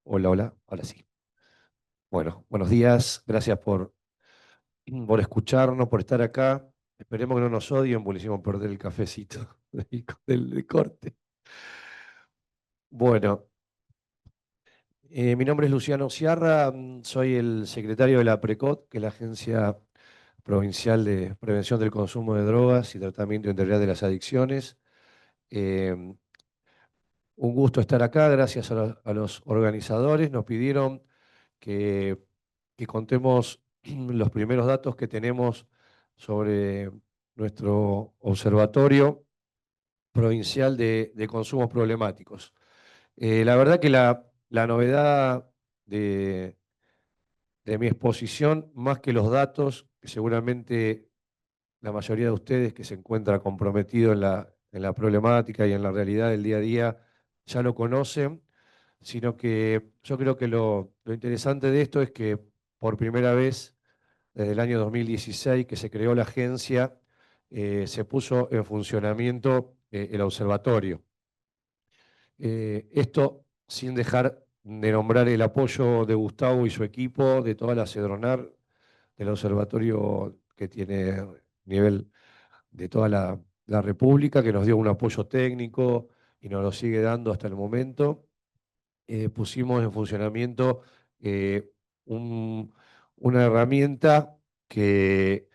Hola, hola, ahora sí. Bueno, buenos días, gracias por escucarnos, por estar acá. Esperemos que no nos odien, porque le hicimos perder el cafecito del corte. Bueno, mi nombre es Luciano Ciarra, soy el secretario de la PRECOT, que es la Agencia Provincial de Prevención del Consumo de Drogas y Tratamiento Integral de las Adicciones. Eh, un gusto estar acá, gracias a los organizadores. Nos pidieron que, que contemos los primeros datos que tenemos sobre nuestro observatorio provincial de consumos problemáticos. La verdad que la novedad de, de mi exposición, más que los datos, que seguramente la mayoría de ustedes que se encuentra comprometido en la problemática y en la realidad del día a día ya lo conocen, sino que yo creo que lo interesante de esto es que por primera vez desde el año 2016 que se creó la agencia, se puso en funcionamiento el observatorio. Esto sin dejar de nombrar el apoyo de Gustavo y su equipo, de toda la CEDRONAR, del observatorio que tiene nivel de toda la República, que nos dio un apoyo técnico y nos lo sigue dando hasta el momento. Pusimos en funcionamiento eh, un- una herramienta que,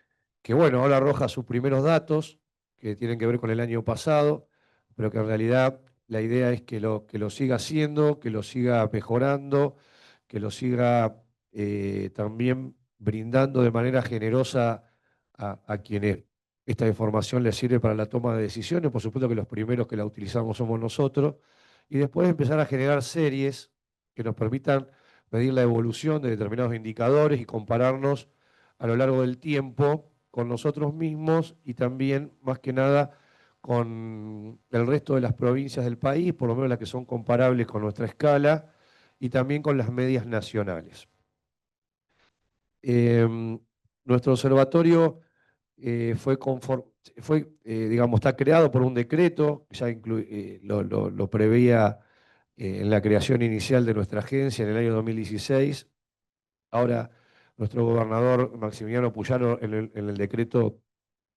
bueno, ahora arroja sus primeros datos, que tienen que ver con el año pasado, pero que en realidad la idea es que lo siga haciendo, que lo siga mejorando, que lo siga también brindando de manera generosa a quienes esta información les sirve para la toma de decisiones. Por supuesto que los primeros que la utilizamos somos nosotros y después empezar a generar series que nos permitan medir la evolución de determinados indicadores y compararnos a lo largo del tiempo con nosotros mismos y también, más que nada, con el resto de las provincias del país, por lo menos las que son comparables con nuestra escala, y también con las medias nacionales. Em, Nuestro observatorio digamos, está creado por un decreto, que ya lo preveía en la creación inicial de nuestra agencia en el año 2016. Ahora, nuestro gobernador Maximiliano Puyaro, en el decreto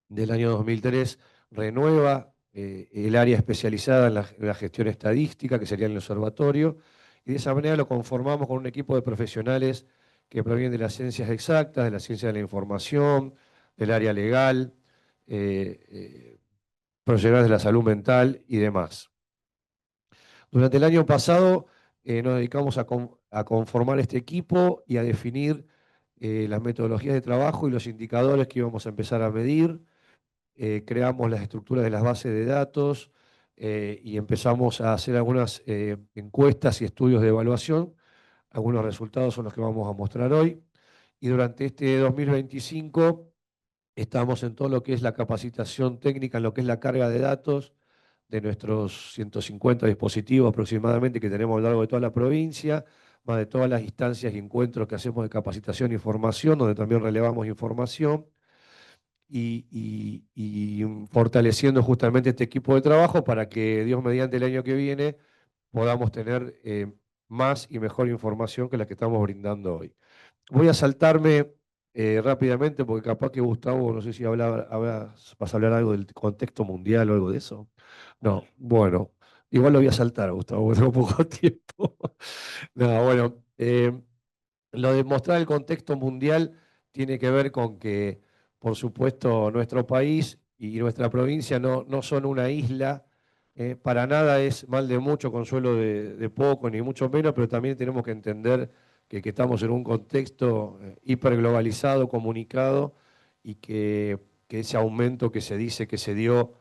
del año 2003, renueva el área especializada en la gestión estadística, que sería el observatorio, y de esa manera lo conformamos con un equipo de profesionales que provienen de las ciencias exactas, de la ciencia de la información, del área legal, eh, eh, profesionales de la salud mental y demás. Durante el año pasado nos dedicamos a conformar este equipo y a definir las metodologías de trabajo y los indicadores que íbamos a empezar a medir. Creamos las estructuras de las bases de datos y empezamos a hacer algunas encuestas y estudios de evaluación. Algunos resultados son los que vamos a mostrar hoy. Y durante este 2025 estamos en todo lo que es la capacitación técnica, en lo que es la carga de datos de nuestros 150 dispositivos aproximadamente que tenemos a lo largo de toda la provincia, más de todas las instancias y encuentros que hacemos de capacitación y formación, donde también relevamos información y fortaleciendo justamente este equipo de trabajo para que Dios mediante el año que viene podamos tener más y mejor información que la que estamos brindando hoy. Voy a saltarme rápidamente porque capaz que Gustavo, no sé si vas a hablar algo del contexto mundial o algo de eso. No, bueno, igual lo voy a saltar, Gustavo, porque tengo poco tiempo. No, bueno, lo de mostrar el contexto mundial tiene que ver con que, por supuesto, nuestro país y nuestra provincia no son una isla. Para nada es mal de mucho, consuelo de poco, ni mucho menos, pero también tenemos que entender que estamos en un contexto hiperglobalizado, comunicado, y que ese aumento que se dice que se dio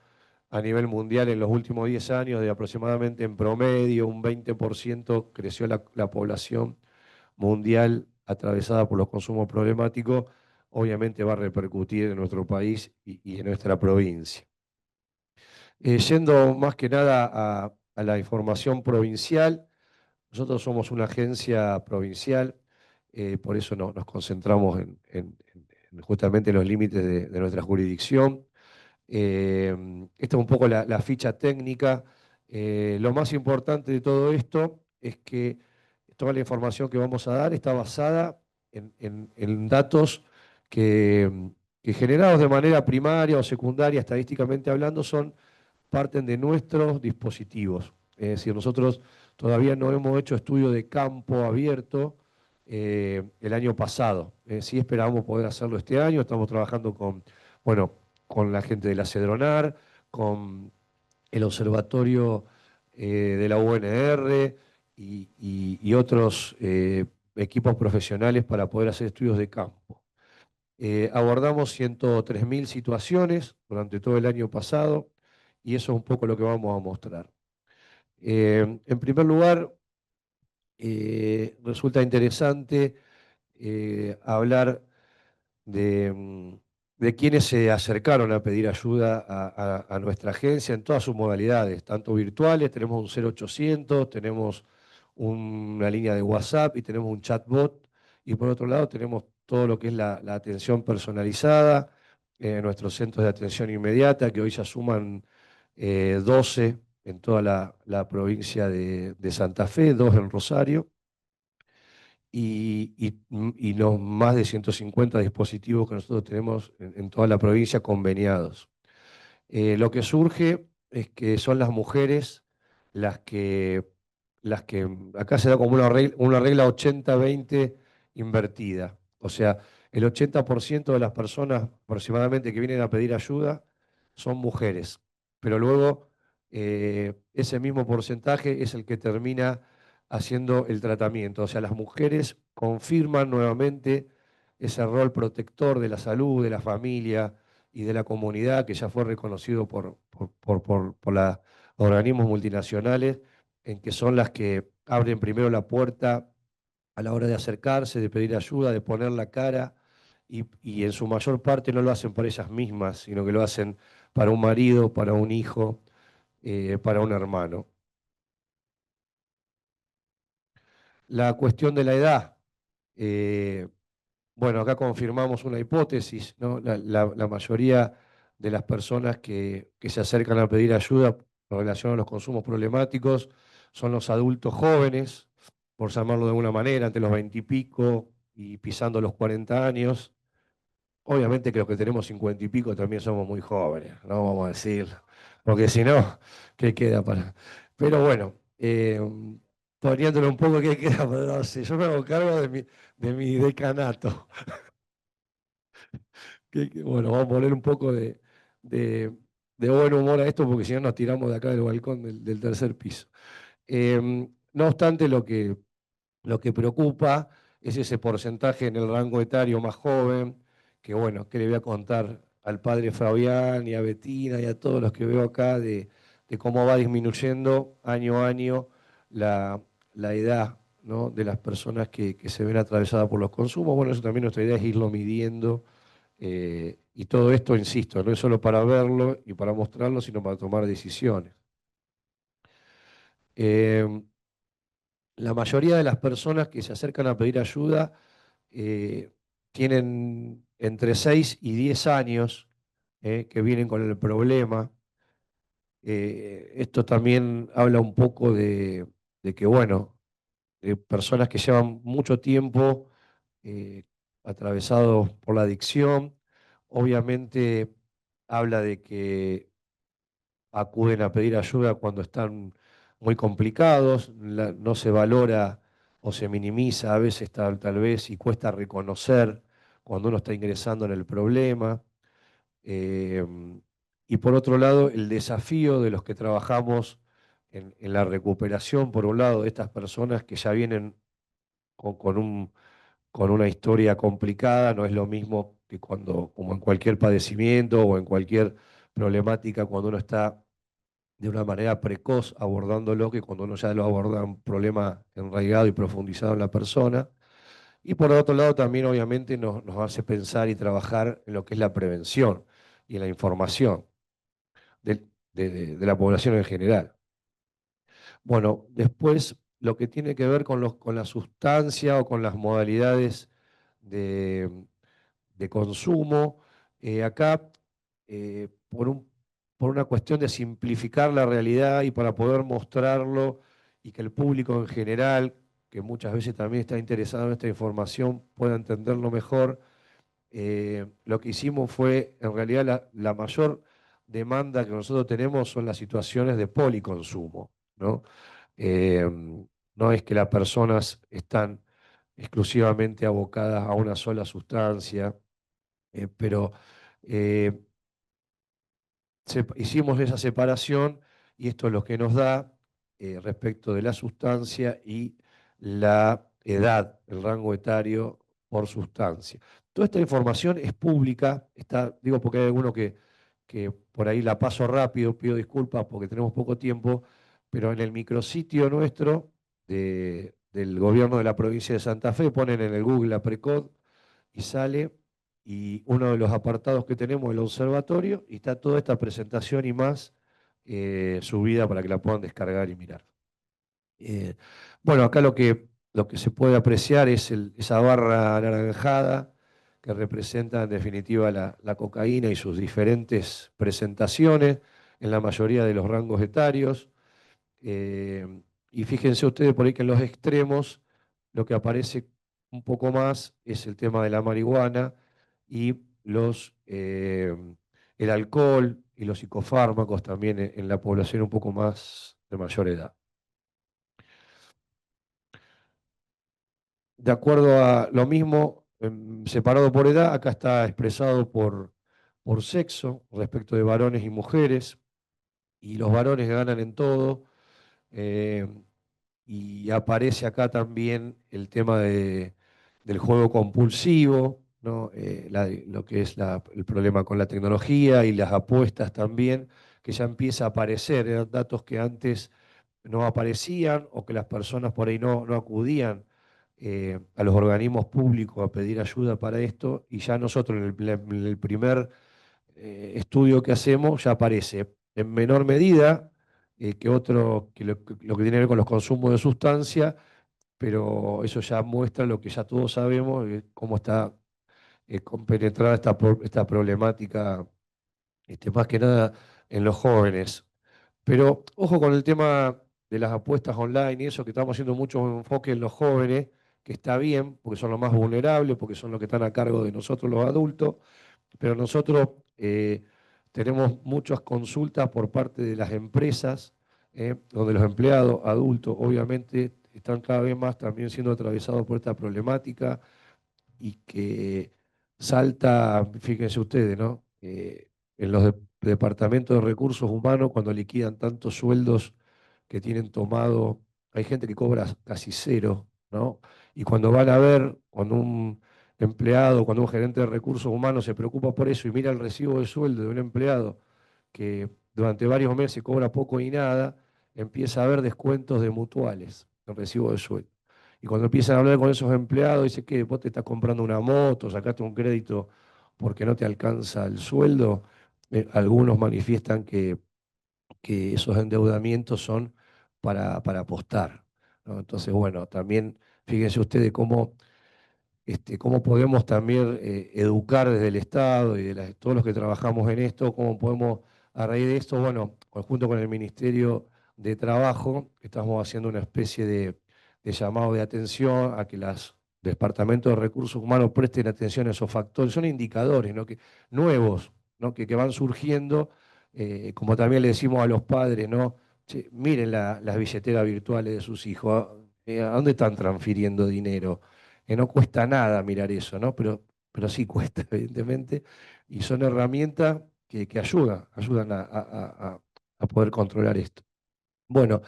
a nivel mundial en los últimos 10 años, de aproximadamente en promedio un 20% creció la población mundial atravesada por los consumos problemáticos, obviamente va a repercutir en nuestro país y en nuestra provincia. Yendo más que nada a la información provincial, nosotros somos una agencia provincial, por eso nos concentramos en justamente los límites de nuestra jurisdicción. Esta es un poco la ficha técnica. Lo más importante de todo esto es que toda la información que vamos a dar está basada en datos que, que generados de manera primaria o secundaria, estadísticamente hablando, parten de nuestros dispositivos. Es decir, nosotros todavía no hemos hecho estudio de campo abierto el año pasado. Sí esperamos poder hacerlo este año. Estamos trabajando bueno, con la gente de la Cedronar, con el Observatorio de la UNR y otros equipos profesionales para poder hacer estudios de campo. Abordamos 103.000 situaciones durante todo el año pasado y eso es un poco lo que vamos a mostrar. En primer lugar, resulta interesante hablar de quienes se acercaron a pedir ayuda a nuestra agencia en todas sus modalidades, tanto virtuales, tenemos un 0800, tenemos una línea de WhatsApp y tenemos un chatbot, y por otro lado tenemos todo lo que es la atención personalizada, nuestros centros de atención inmediata, que hoy ya suman 12 en toda la provincia de Santa Fe, 2 en Rosario y los más de 150 dispositivos que nosotros tenemos en toda la provincia conveniados. Lo que surge es que son las mujeres las que, acá se da como una regla 80-20 invertida. O sea, el 80% de las personas aproximadamente que vienen a pedir ayuda son mujeres, pero luego ese mismo porcentaje es el que termina haciendo el tratamiento. O sea, las mujeres confirman nuevamente ese rol protector de la salud, de la familia, y de la comunidad, que ya fue reconocido por los organismos multinacionales, en que son las que abren primero la puerta a la hora de acercarse, de pedir ayuda, de poner la cara, y en su mayor parte no lo hacen por ellas mismas, sino que lo hacen para un marido, para un hijo, para un hermano. La cuestión de la edad. eh, Bueno, acá confirmamos una hipótesis, ¿no? La mayoría de las personas que se acercan a pedir ayuda en relación a los consumos problemáticos son los adultos jóvenes, por llamarlo de alguna manera, entre los 20 y pico y pisando los 40 años. Obviamente que los que tenemos 50 y pico también somos muy jóvenes, no vamos a decir, porque si no, ¿qué queda para...? Pero bueno, poniéndolo un poco, ¿qué queda para...? No sé, yo me hago cargo de mi decanato. Bueno, vamos a poner un poco de- de buen humor a esto porque si no nos tiramos de acá del balcón del tercer piso. No obstante, lo que preocupa es ese porcentaje en el rango etario más joven, que bueno, que le voy a contar al padre Fabián y a Betina y a todos los que veo acá de cómo va disminuyendo año a año la, la edad, ¿no?, de las personas que se ven atravesadas por los consumos. Bueno, eso también nuestra idea es irlo midiendo y todo esto, insisto, no es solo para verlo y para mostrarlo, sino para tomar decisiones. Eh, la mayoría de las personas que se acercan a pedir ayuda eh, tienen entre 6 y 10 años que vienen con el problema. Esto también habla un poco de que, bueno, de personas que llevan mucho tiempo eh, atravesados por la adicción. Obviamente habla de que acuden a pedir ayuda cuando están muy complicados, no se valora o se minimiza a veces tal vez y cuesta reconocer cuando uno está ingresando en el problema. Eh, y por otro lado, el desafío de los que trabajamos en la recuperación, por un lado, de estas personas que ya vienen con una historia complicada, no es lo mismo que como en cualquier padecimiento o en cualquier problemática, cuando uno está de una manera precoz abordándolo, que cuando uno ya lo aborda un problema enraigado y profundizado en la persona. Y por otro lado, también obviamente nos hace pensar y trabajar en lo que es la prevención y en la información de la población en general. Bueno, después lo que tiene que ver con la sustancia o con las modalidades de, de consumo, acá por una cuestión de simplificar la realidad y para poder mostrarlo y que el público en general, que muchas veces también está interesado en esta información, pueda entenderlo mejor. Lo que hicimos fue, en realidad, la mayor demanda que nosotros tenemos son las situaciones de policonsumo, ¿no? Eh, no es que las personas están exclusivamente abocadas a una sola sustancia, pero eh, hicimos esa separación y esto es lo que nos da respecto de la sustancia y la edad, el rango etario por sustancia. Toda esta información es pública, está, digo porque hay alguno que por ahí la paso rápido, pido disculpas porque tenemos poco tiempo, pero en el micrositio nuestro del gobierno de la provincia de Santa Fe ponen en el Google Aprecod y sale, y uno de los apartados que tenemos es el observatorio, y está toda esta presentación y más subida para que la puedan descargar y mirar. Eh, bueno, acá lo que se puede apreciar es esa barra anaranjada que representa en definitiva la cocaína y sus diferentes presentaciones en la mayoría de los rangos etarios. Eh, y fíjense ustedes por ahí que en los extremos lo que aparece un poco más es el tema de la marihuana y el alcohol y los psicofármacos también en la población un poco más de mayor edad. De acuerdo a lo mismo, separado por edad, acá está expresado por sexo respecto de varones y mujeres, y los varones ganan en todo. eh, y aparece acá también el tema del juego compulsivo, ¿no? Lo que es el problema con la tecnología y las apuestas también, que ya empieza a aparecer, eran datos que antes no aparecían o que las personas por ahí no acudían a los organismos públicos a pedir ayuda para esto, y ya nosotros en el primer estudio que hacemos ya aparece en menor medida que lo que tiene que ver con los consumos de sustancia, pero eso ya muestra lo que ya todos sabemos, cómo está compenetrada esta problemática, más que nada en los jóvenes. Pero ojo con el tema de las apuestas online y eso, que estamos haciendo mucho enfoque en los jóvenes, que está bien, porque son los más vulnerables, porque son los que están a cargo de nosotros los adultos, pero nosotros tenemos muchas consultas por parte de las empresas, donde los empleados adultos obviamente están cada vez más también siendo atravesados por esta problemática y que salta, fíjense ustedes, ¿no? En los departamentos de recursos humanos, cuando liquidan tantos sueldos que tienen tomado, hay gente que cobra casi cero, ¿no? Y cuando van a ver, cuando un empleado, cuando un gerente de recursos humanos se preocupa por eso y mira el recibo de sueldo de un empleado que durante varios meses cobra poco y nada, empieza a haber descuentos de mutuales en recibo de sueldo. Y cuando empiezan a hablar con esos empleados, dice que vos te estás comprando una moto, sacaste un crédito porque no te alcanza el sueldo. Algunos manifiestan que esos endeudamientos son para apostar, ¿no? Entonces, bueno, también fíjense ustedes cómo podemos también educar desde el Estado y de todos los que trabajamos en esto, cómo podemos, a raíz de esto, bueno, junto con el Ministerio de Trabajo, estamos haciendo una especie de llamado de atención a que los departamentos de recursos humanos presten atención a esos factores. Son indicadores, ¿no? Nuevos, ¿no? Que van surgiendo, como también le decimos a los padres, ¿no? Che, miren las billeteras virtuales de sus hijos, ¿a dónde están transfiriendo dinero? Que no cuesta nada mirar eso, ¿no? Pero sí cuesta, evidentemente, y son herramientas que ayudan a poder controlar esto. Bueno,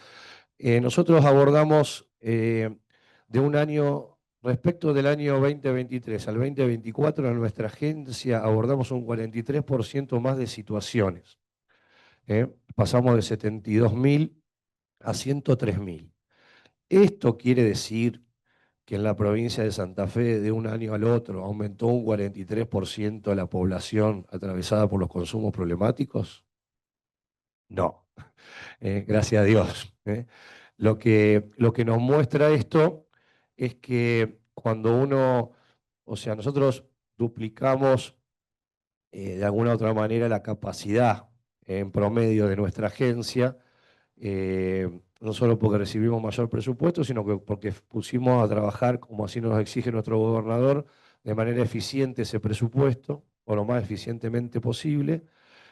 nosotros abordamos de un año, respecto del año 2023 al 2024, en nuestra agencia abordamos un 43% más de situaciones. Pasamos de 72.000 a 103.000. Esto quiere decir que en la provincia de Santa Fe de un año al otro aumentó un 43% la población atravesada por los consumos problemáticos? No, gracias a Dios. Lo que nos muestra esto es que cuando o sea, nosotros duplicamos de alguna u otra manera la capacidad en promedio de nuestra agencia, no solo porque recibimos mayor presupuesto, sino que porque pusimos a trabajar, como así nos exige nuestro gobernador, de manera eficiente ese presupuesto, o lo más eficientemente posible,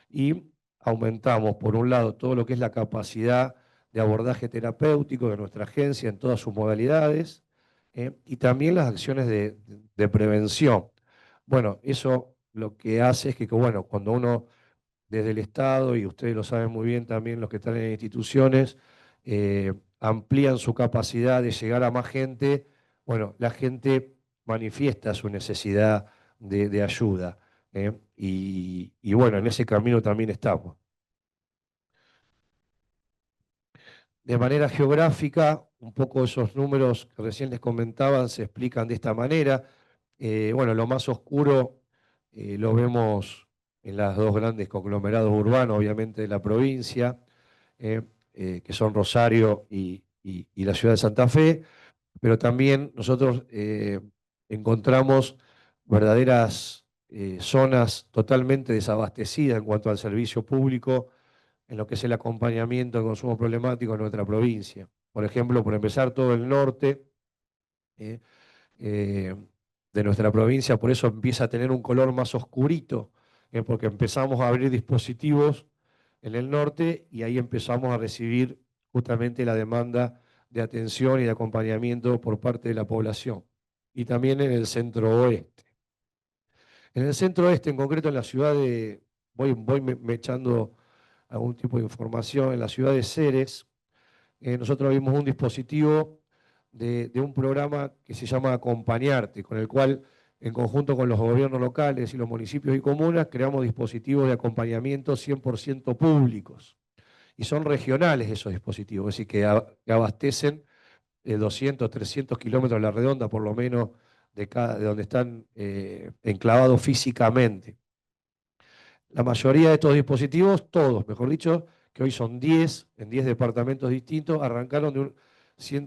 y aumentamos, por un lado, todo lo que es la capacidad de abordaje terapéutico de nuestra agencia en todas sus modalidades, y también las acciones de prevención. Bueno, eso lo que hace es que, bueno, cuando uno desde el Estado, y ustedes lo saben muy bien también los que están en instituciones, amplían su capacidad de llegar a más gente, bueno, la gente manifiesta su necesidad de ayuda. Y bueno, en ese camino también estamos. De manera geográfica, un poco esos números que recién les comentaban se explican de esta manera. Bueno, lo más oscuro lo vemos en los dos grandes conglomerados urbanos, obviamente, de la provincia, eh, que son Rosario y la ciudad de Santa Fe, pero también nosotros encontramos verdaderas zonas totalmente desabastecidas en cuanto al servicio público, en lo que es el acompañamiento al consumo problemático en nuestra provincia. Por ejemplo, por empezar, todo el norte eh, eh, de nuestra provincia, por eso empieza a tener un color más oscurito, porque empezamos a abrir dispositivos en el norte y ahí empezamos a recibir justamente la demanda de atención y de acompañamiento por parte de la población. Y también en el centro oeste. En el centro oeste, en concreto en la ciudad de, voy me echando algún tipo de información, en la ciudad de Ceres, nosotros vimos un dispositivo de un programa que se llama Acompañarte, con el cual, en conjunto con los gobiernos locales y los municipios y comunas, creamos dispositivos de acompañamiento 100% públicos. Y son regionales esos dispositivos, es decir, que abastecen 200, 300 kilómetros a la redonda, por lo menos, de donde están enclavados físicamente. La mayoría de estos dispositivos, todos, mejor dicho, que hoy son 10 en 10 departamentos distintos, arrancaron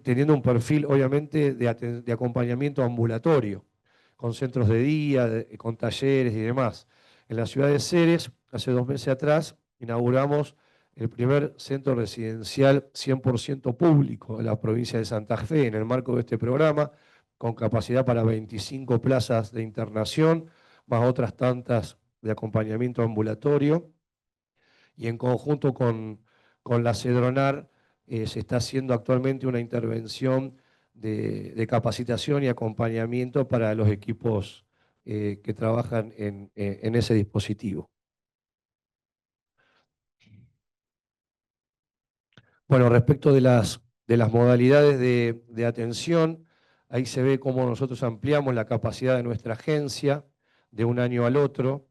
teniendo un perfil, obviamente, de acompañamiento ambulatorio, con centros de día, con talleres y demás. En la ciudad de Ceres, hace 2 meses atrás, inauguramos el primer centro residencial 100% público en la provincia de Santa Fe, en el marco de este programa, con capacidad para 25 plazas de internación, más otras tantas de acompañamiento ambulatorio, y en conjunto con la Cedronar se está haciendo actualmente una intervención de capacitación y acompañamiento para los equipos que trabajan en ese dispositivo. Bueno, respecto de las modalidades de atención, ahí se ve cómo nosotros ampliamos la capacidad de nuestra agencia de un año al otro,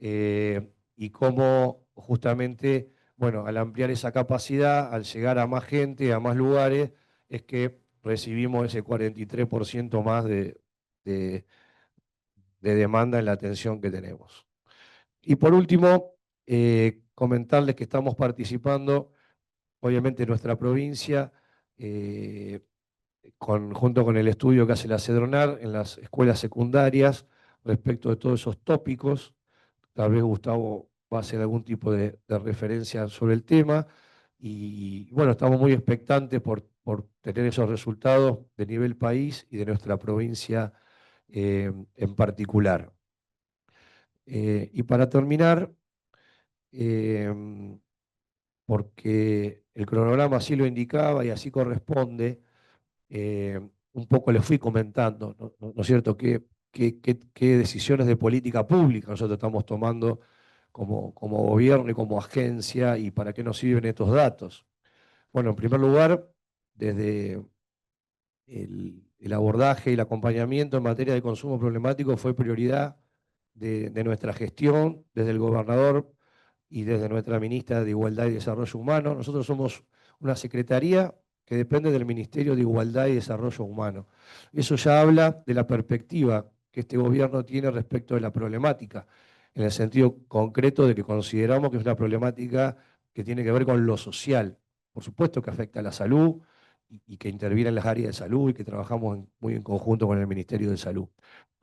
y cómo justamente, bueno, al ampliar esa capacidad, al llegar a más gente, a más lugares, es que recibimos ese 43% más de- de demanda en la atención que tenemos. Y por último, comentarles que estamos participando, obviamente, en nuestra provincia, eh, junto con el estudio que hace la Cedronar en las escuelas secundarias respecto de todos esos tópicos. Tal vez Gustavo va a hacer algún tipo de referencia sobre el tema. Y bueno, estamos muy expectantes por tener esos resultados de nivel país y de nuestra provincia en particular. Y para terminar, eh, porque el cronograma así lo indicaba y así corresponde, un poco les fui comentando, ¿no es cierto?, qué decisiones de política pública nosotros estamos tomando como gobierno y como agencia, y para qué nos sirven estos datos. Bueno, en primer lugar, desde el abordaje y el acompañamiento en materia de consumo problemático fue prioridad de nuestra gestión, desde el gobernador y desde nuestra ministra de Igualdad y Desarrollo Humano. Nosotros somos una secretaría que depende del Ministerio de Igualdad y Desarrollo Humano. Eso ya habla de la perspectiva que este gobierno tiene respecto de la problemática, en el sentido concreto de que consideramos que es una problemática que tiene que ver con lo social. Por supuesto que afecta a la salud y que interviene en las áreas de salud y que trabajamos muy en conjunto con el Ministerio de Salud.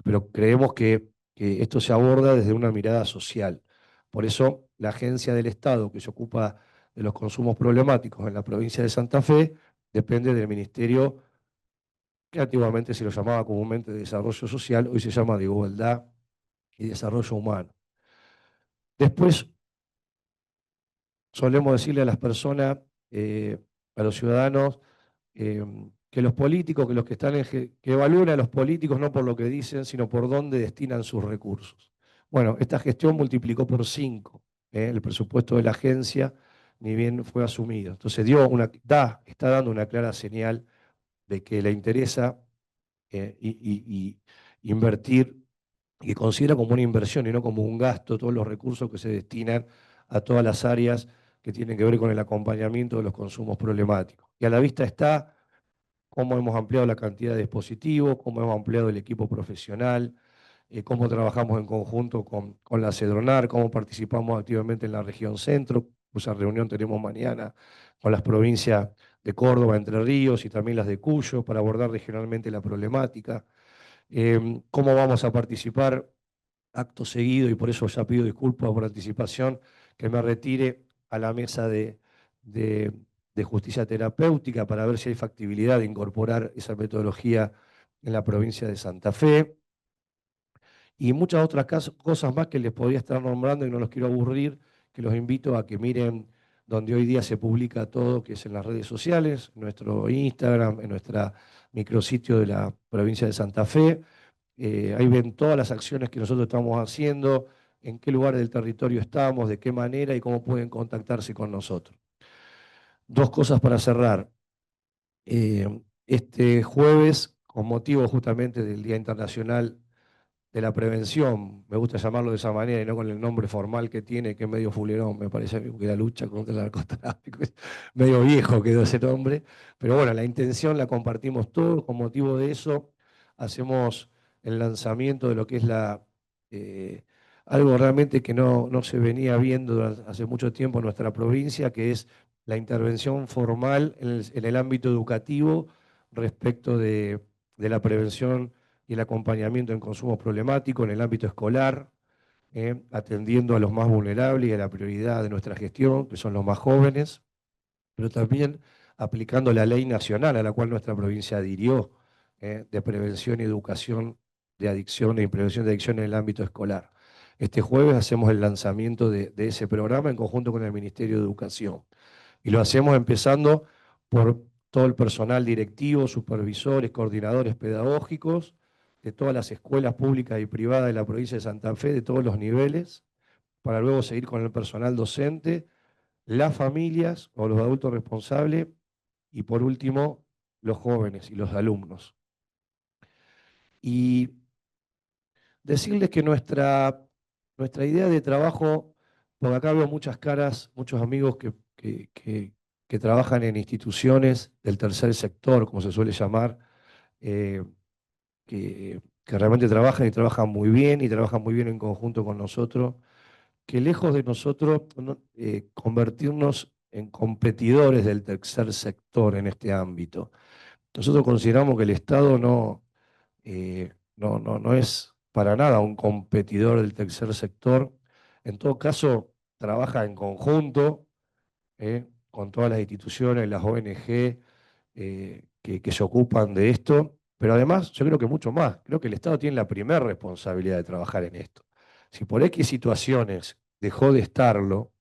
Pero creemos que esto se aborda desde una mirada social. Por eso la agencia del Estado que se ocupa de los consumos problemáticos en la provincia de Santa Fe depende del Ministerio que antiguamente se lo llamaba comúnmente de Desarrollo Social, hoy se llama de Igualdad y Desarrollo Humano. Después solemos decirle a las personas, a los ciudadanos, eh, que los políticos, que los que están que evalúen a los políticos no por lo que dicen, sino por dónde destinan sus recursos. Bueno, esta gestión multiplicó por 5 el presupuesto de la agencia, ni bien fue asumido. Entonces está dando una clara señal de que le interesa invertir, y que considera como una inversión y no como un gasto todos los recursos que se destinan a todas las áreas que tienen que ver con el acompañamiento de los consumos problemáticos. Y a la vista está cómo hemos ampliado la cantidad de dispositivos, cómo hemos ampliado el equipo profesional, cómo trabajamos en conjunto con la CEDRONAR, cómo participamos activamente en la región centro, cuya reunión tenemos mañana con las provincias de Córdoba, Entre Ríos y también las de Cuyo para abordar regionalmente la problemática. Cómo vamos a participar acto seguido, y por eso ya pido disculpas por anticipación, que me retire a la mesa de- de justicia terapéutica para ver si hay factibilidad de incorporar esa metodología en la provincia de Santa Fe, y muchas otras cosas más que les podría estar nombrando y no los quiero aburrir, que los invito a que miren donde hoy día se publica todo, que es en las redes sociales, en nuestro Instagram, en nuestra micrositio de la provincia de Santa Fe. Ahí ven todas las acciones que nosotros estamos haciendo, en qué lugar del territorio estamos, de qué manera y cómo pueden contactarse con nosotros. Dos cosas para cerrar. Este jueves, con motivo justamente del Día Internacional de la Prevención, me gusta llamarlo de esa manera y no con el nombre formal que tiene, que es medio fulerón, me parece a mí, porque la lucha contra el narcotráfico es medio viejo quedó ese nombre, pero bueno, la intención la compartimos todos, con motivo de eso hacemos el lanzamiento de lo que es eh, algo realmente que no se venía viendo hace mucho tiempo en nuestra provincia, que es la intervención formal en el ámbito educativo respecto de la prevención y el acompañamiento en consumos problemáticos en el ámbito escolar, atendiendo a los más vulnerables y a la prioridad de nuestra gestión, que son los más jóvenes, pero también aplicando la ley nacional a la cual nuestra provincia adhirió, de prevención y educación de adicción y prevención de adicción en el ámbito escolar. Este jueves hacemos el lanzamiento de ese programa en conjunto con el Ministerio de Educación. Y lo hacemos empezando por todo el personal directivo, supervisores, coordinadores pedagógicos de todas las escuelas públicas y privadas de la provincia de Santa Fe, de todos los niveles, para luego seguir con el personal docente, las familias o los adultos responsables y por último los jóvenes y los alumnos. Y decirles que nuestra idea de trabajo, porque acá veo muchas caras, muchos amigos que trabajan en instituciones del tercer sector, como se suele llamar, eh, que realmente trabajan y trabajan muy bien y trabajan muy bien en conjunto con nosotros, que lejos de nosotros convertirnos en competidores del tercer sector en este ámbito. Nosotros consideramos que el Estado no es para nada un competidor del tercer sector. En todo caso, trabaja en conjunto con todas las instituciones, las ONG que se ocupan de esto, pero además yo creo que mucho más, creo que el Estado tiene la primera responsabilidad de trabajar en esto. Si por X situaciones dejó de estarlo,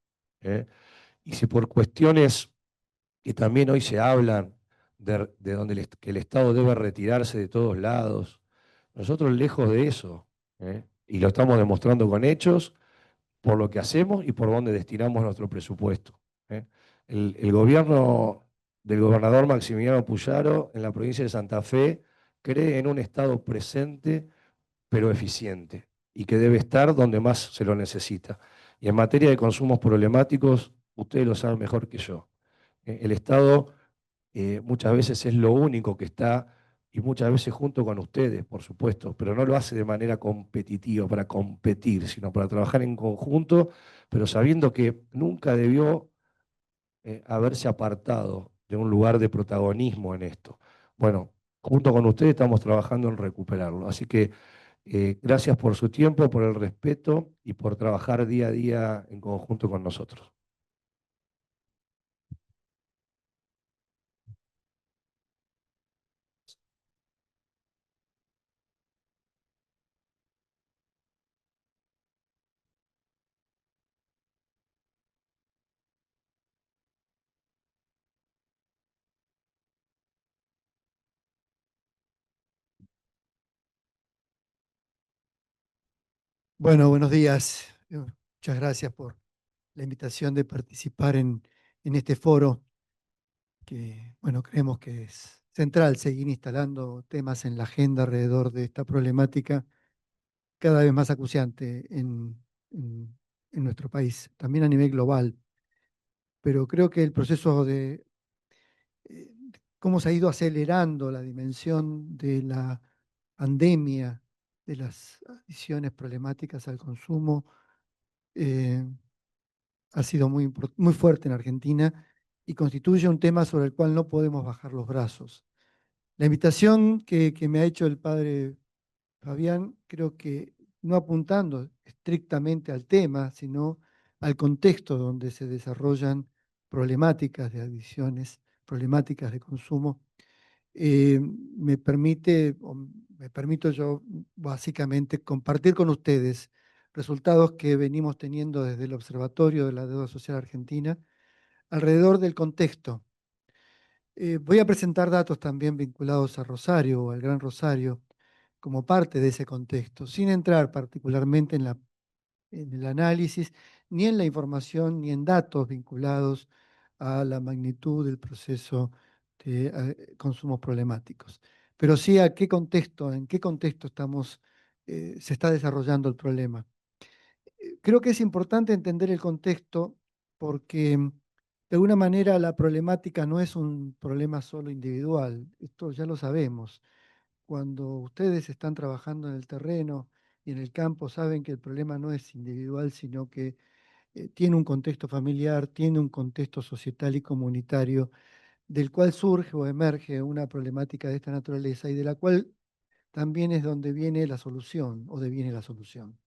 ¿eh? Y si por cuestiones que también hoy se hablan de donde que el Estado debe retirarse de todos lados, nosotros lejos de eso, y lo estamos demostrando con hechos, por lo que hacemos y por dónde destinamos nuestro presupuesto. ¿eh? El gobierno del gobernador Maximiliano Puyaro en la provincia de Santa Fe cree en un Estado presente pero eficiente y que debe estar donde más se lo necesita. Y en materia de consumos problemáticos, ustedes lo saben mejor que yo. El Estado muchas veces es lo único que está, y muchas veces junto con ustedes, por supuesto, pero no lo hace de manera competitiva, para competir, sino para trabajar en conjunto, pero sabiendo que nunca debió haberse apartado de un lugar de protagonismo en esto. Bueno, junto con ustedes estamos trabajando en recuperarlo. Así que gracias por su tiempo, por el respeto y por trabajar día a día en conjunto con nosotros. Bueno, buenos días. Muchas gracias por la invitación de participar en este foro que, bueno, creemos que es central seguir instalando temas en la agenda alrededor de esta problemática cada vez más acuciante en- en nuestro país, también a nivel global. Pero creo que el proceso de cómo se ha ido acelerando la dimensión de la pandemia, de las adiciones problemáticas al consumo, eh, ha sido muy fuerte en Argentina y constituye un tema sobre el cual no podemos bajar los brazos. La invitación que me ha hecho el padre Fabián, creo que no apuntando estrictamente al tema, sino al contexto donde se desarrollan problemáticas de adicciones, problemáticas de consumo, me permite, o me permito yo básicamente compartir con ustedes resultados que venimos teniendo desde el Observatorio de la Deuda Social Argentina alrededor del contexto. Voy a presentar datos también vinculados a Rosario o al Gran Rosario como parte de ese contexto, sin entrar particularmente en el análisis, ni en la información, ni en datos vinculados a la magnitud del proceso de consumos problemáticos. Pero sí a qué contexto, en qué contexto se está desarrollando el problema. Creo que es importante entender el contexto porque de alguna manera la problemática no es un problema solo individual, esto ya lo sabemos. Cuando ustedes están trabajando en el terreno y en el campo, saben que el problema no es individual, sino que tiene un contexto familiar, tiene un contexto societal y comunitario, del cual surge o emerge una problemática de esta naturaleza y de la cual también es donde viene la solución o deviene la solución.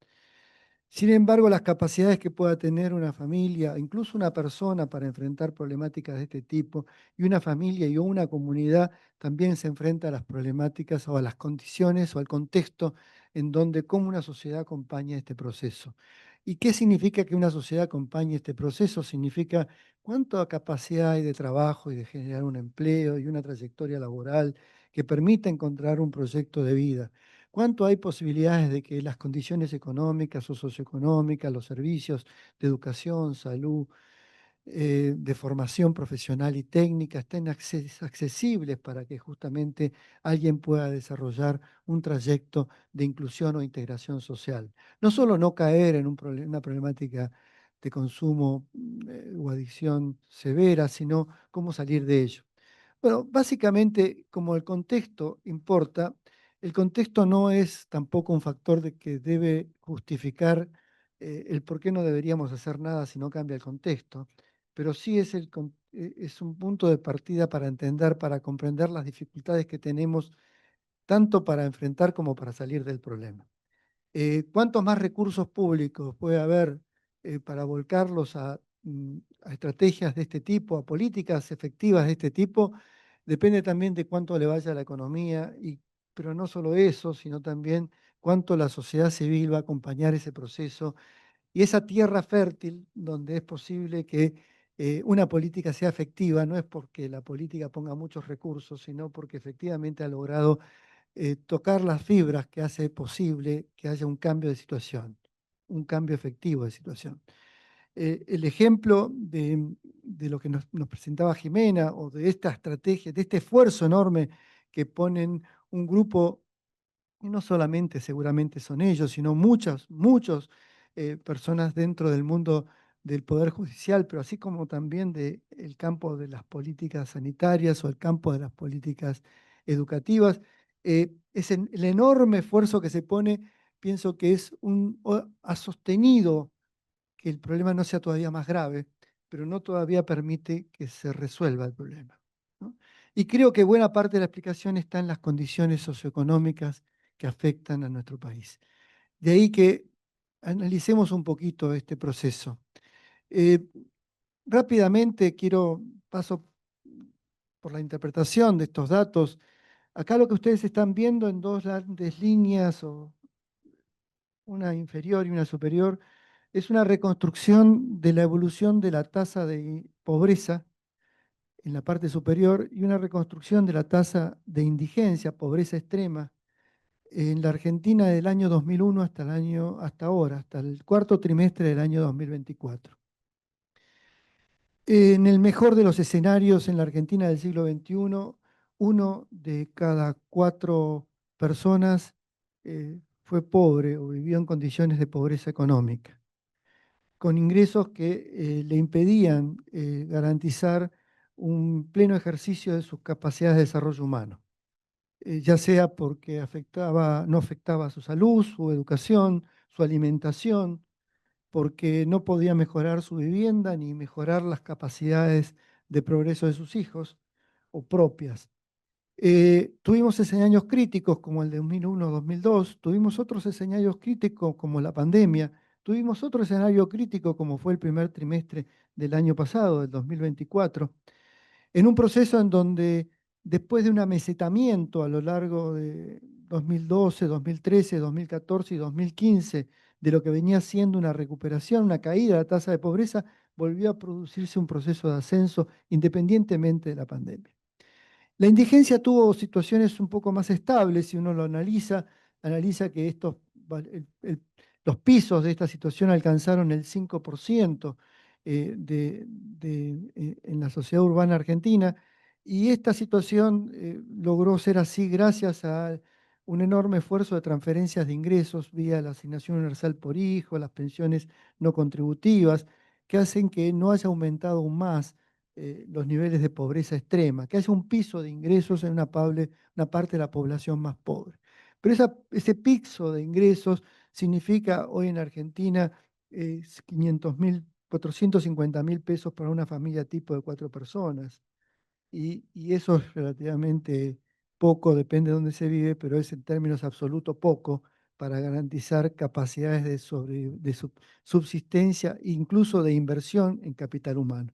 Sin embargo, las capacidades que pueda tener una familia, incluso una persona para enfrentar problemáticas de este tipo, y una familia y una comunidad también se enfrenta a las problemáticas o a las condiciones o al contexto en donde cómo una sociedad acompaña este proceso. ¿Y qué significa que una sociedad acompañe este proceso? Significa cuánta capacidad hay de trabajo y de generar un empleo y una trayectoria laboral que permita encontrar un proyecto de vida. ¿Cuánto hay posibilidades de que las condiciones económicas o socioeconómicas, los servicios de educación, salud, de formación profesional y técnica estén accesibles para que justamente alguien pueda desarrollar un trayecto de inclusión o integración social? No solo no caer en una problemática de consumo o adicción severa, sino cómo salir de ello. Bueno, básicamente, como el contexto importa, el contexto no es tampoco un factor de que debe justificar el por qué no deberíamos hacer nada si no cambia el contexto, pero sí es un punto de partida para entender, para comprender las dificultades que tenemos tanto para enfrentar como para salir del problema. ¿Cuántos más recursos públicos puede haber para volcarlos a estrategias de este tipo, a políticas efectivas de este tipo? Depende también de cuánto le vaya a la economía, pero no solo eso, sino también cuánto la sociedad civil va a acompañar ese proceso y esa tierra fértil donde es posible que una política sea efectiva, no es porque la política ponga muchos recursos, sino porque efectivamente ha logrado tocar las fibras que hace posible que haya un cambio de situación, un cambio efectivo de situación. El ejemplo de lo que nos presentaba Jimena o de esta estrategia, de este esfuerzo enorme que ponen un grupo, y no solamente seguramente son ellos, sino muchas personas dentro del mundo del Poder Judicial, pero así como también del campo de las políticas sanitarias o el campo de las políticas educativas. El enorme esfuerzo que se pone, pienso que ha sostenido que el problema no sea todavía más grave, pero no todavía permite que se resuelva el problema, ¿no? Y creo que buena parte de la explicación está en las condiciones socioeconómicas que afectan a nuestro país. De ahí que analicemos un poquito este proceso. Eh, Rápidamente paso por la interpretación de estos datos. Acá lo que ustedes están viendo en dos grandes líneas, o una inferior y una superior, es una reconstrucción de la evolución de la tasa de pobreza en la parte superior y una reconstrucción de la tasa de indigencia, pobreza extrema, en la Argentina del año 2001 hasta ahora, hasta el cuarto trimestre del año 2024. En el mejor de los escenarios en la Argentina del siglo XXI, uno de cada cuatro personas fue pobre o vivió en condiciones de pobreza económica, con ingresos que le impedían garantizar un pleno ejercicio de sus capacidades de desarrollo humano, ya sea porque no afectaba su salud, su educación, su alimentación, porque no podía mejorar su vivienda ni mejorar las capacidades de progreso de sus hijos o propias. Tuvimos escenarios críticos como el de 2001-2002, tuvimos otros escenarios críticos como la pandemia, tuvimos otro escenario crítico como fue el primer trimestre del año pasado, del 2024, en un proceso en donde después de un amesetamiento a lo largo de 2012, 2013, 2014 y 2015, de lo que venía siendo una recuperación, una caída de la tasa de pobreza, volvió a producirse un proceso de ascenso independientemente de la pandemia. La indigencia tuvo situaciones un poco más estables, si uno lo analiza que los pisos de esta situación alcanzaron el 5% en la sociedad urbana argentina, y esta situación logró ser así gracias a un enorme esfuerzo de transferencias de ingresos vía la asignación universal por hijo, las pensiones no contributivas, que hacen que no haya aumentado aún más los niveles de pobreza extrema, que haya un piso de ingresos en una parte de la población más pobre. Pero ese piso de ingresos significa hoy en Argentina 500.000, 450.000 pesos para una familia tipo de 4 personas. Y eso es relativamente poco, depende de dónde se vive, pero es en términos absolutos poco para garantizar capacidades de subsistencia, incluso de inversión en capital humano.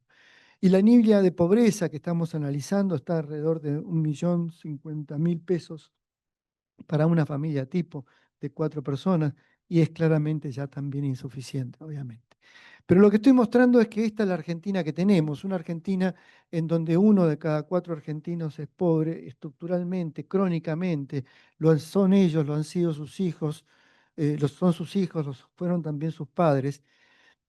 Y la niebla de pobreza que estamos analizando está alrededor de 1.050.000 pesos para una familia tipo de 4 personas, y es claramente ya también insuficiente, obviamente. Pero lo que estoy mostrando es que esta es la Argentina que tenemos, una Argentina en donde uno de cada 4 argentinos es pobre estructuralmente, crónicamente. Son ellos, lo han sido sus hijos, son sus hijos, fueron también sus padres,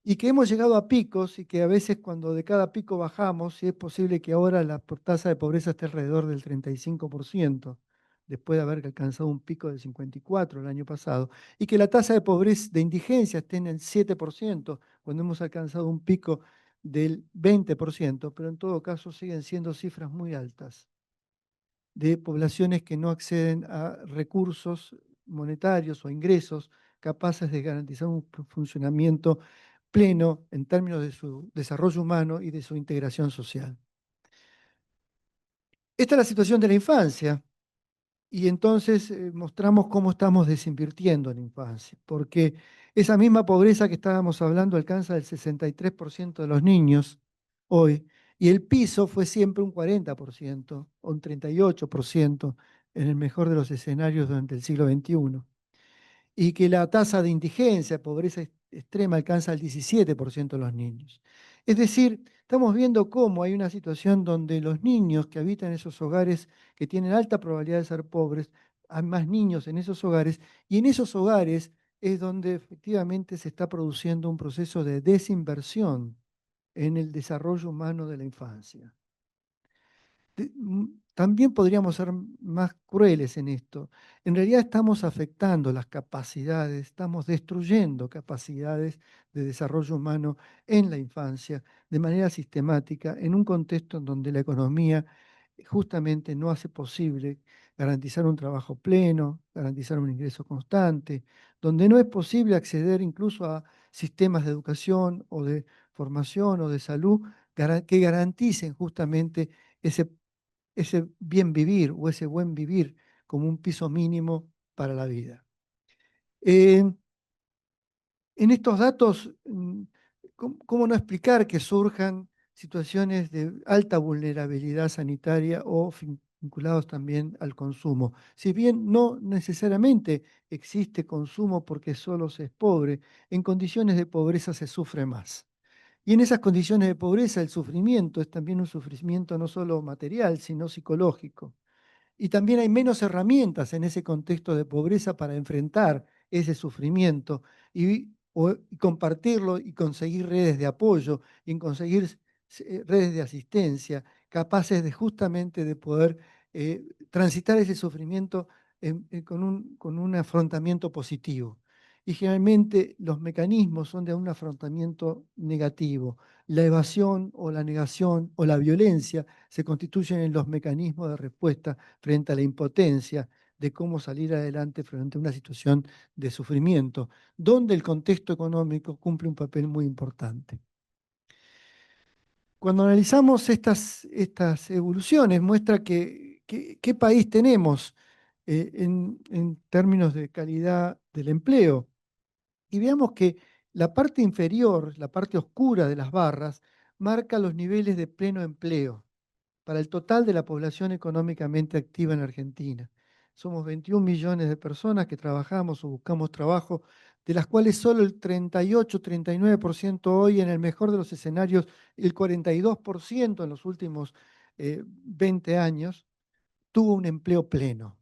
y que hemos llegado a picos y que a veces cuando de cada pico bajamos, si es posible que ahora la tasa de pobreza esté alrededor del 35%, después de haber alcanzado un pico del 54% el año pasado, y que la tasa de pobreza, de indigencia, esté en el 7%, cuando hemos alcanzado un pico del 20%, pero en todo caso siguen siendo cifras muy altas de poblaciones que no acceden a recursos monetarios o ingresos capaces de garantizar un funcionamiento pleno en términos de su desarrollo humano y de su integración social. Esta es la situación de la infancia, y entonces mostramos cómo estamos desinvirtiendo en la infancia, porque esa misma pobreza que estábamos hablando alcanza el 63% de los niños hoy, y el piso fue siempre un 40% o un 38% en el mejor de los escenarios durante el siglo XXI, y que la tasa de indigencia, pobreza extrema, alcanza el 17% de los niños. Es decir, estamos viendo cómo hay una situación donde los niños que habitan esos hogares que tienen alta probabilidad de ser pobres, hay más niños en esos hogares, y en esos hogares es donde efectivamente se está produciendo un proceso de desinversión en el desarrollo humano de la infancia. También podríamos ser más crueles en esto. En realidad estamos afectando las capacidades, estamos destruyendo capacidades de desarrollo humano en la infancia de manera sistemática, en un contexto en donde la economía justamente no hace posible garantizar un trabajo pleno, garantizar un ingreso constante, donde no es posible acceder incluso a sistemas de educación o de formación o de salud que garanticen justamente ese bien vivir o ese buen vivir como un piso mínimo para la vida. Eh, en estos datos, ¿cómo no explicar que surjan situaciones de alta vulnerabilidad sanitaria o vinculados también al consumo? Si bien no necesariamente existe consumo porque solo se es pobre, en condiciones de pobreza se sufre más. Y en esas condiciones de pobreza el sufrimiento es también un sufrimiento no solo material, sino psicológico. Y también hay menos herramientas en ese contexto de pobreza para enfrentar ese sufrimiento y compartirlo y conseguir redes de apoyo y conseguir redes de asistencia capaces de justamente de poder transitar ese sufrimiento con un afrontamiento positivo. Y generalmente los mecanismos son de un afrontamiento negativo. La evasión o la negación o la violencia se constituyen en los mecanismos de respuesta frente a la impotencia de cómo salir adelante frente a una situación de sufrimiento, donde el contexto económico cumple un papel muy importante. Cuando analizamos estas evoluciones, muestra qué país tenemos en términos de calidad del empleo. Y veamos que la parte inferior, la parte oscura de las barras, marca los niveles de pleno empleo para el total de la población económicamente activa en Argentina. Somos 21 millones de personas que trabajamos o buscamos trabajo, de las cuales solo el 38-39% hoy, en el mejor de los escenarios, el 42% en los últimos 20 años, tuvo un empleo pleno,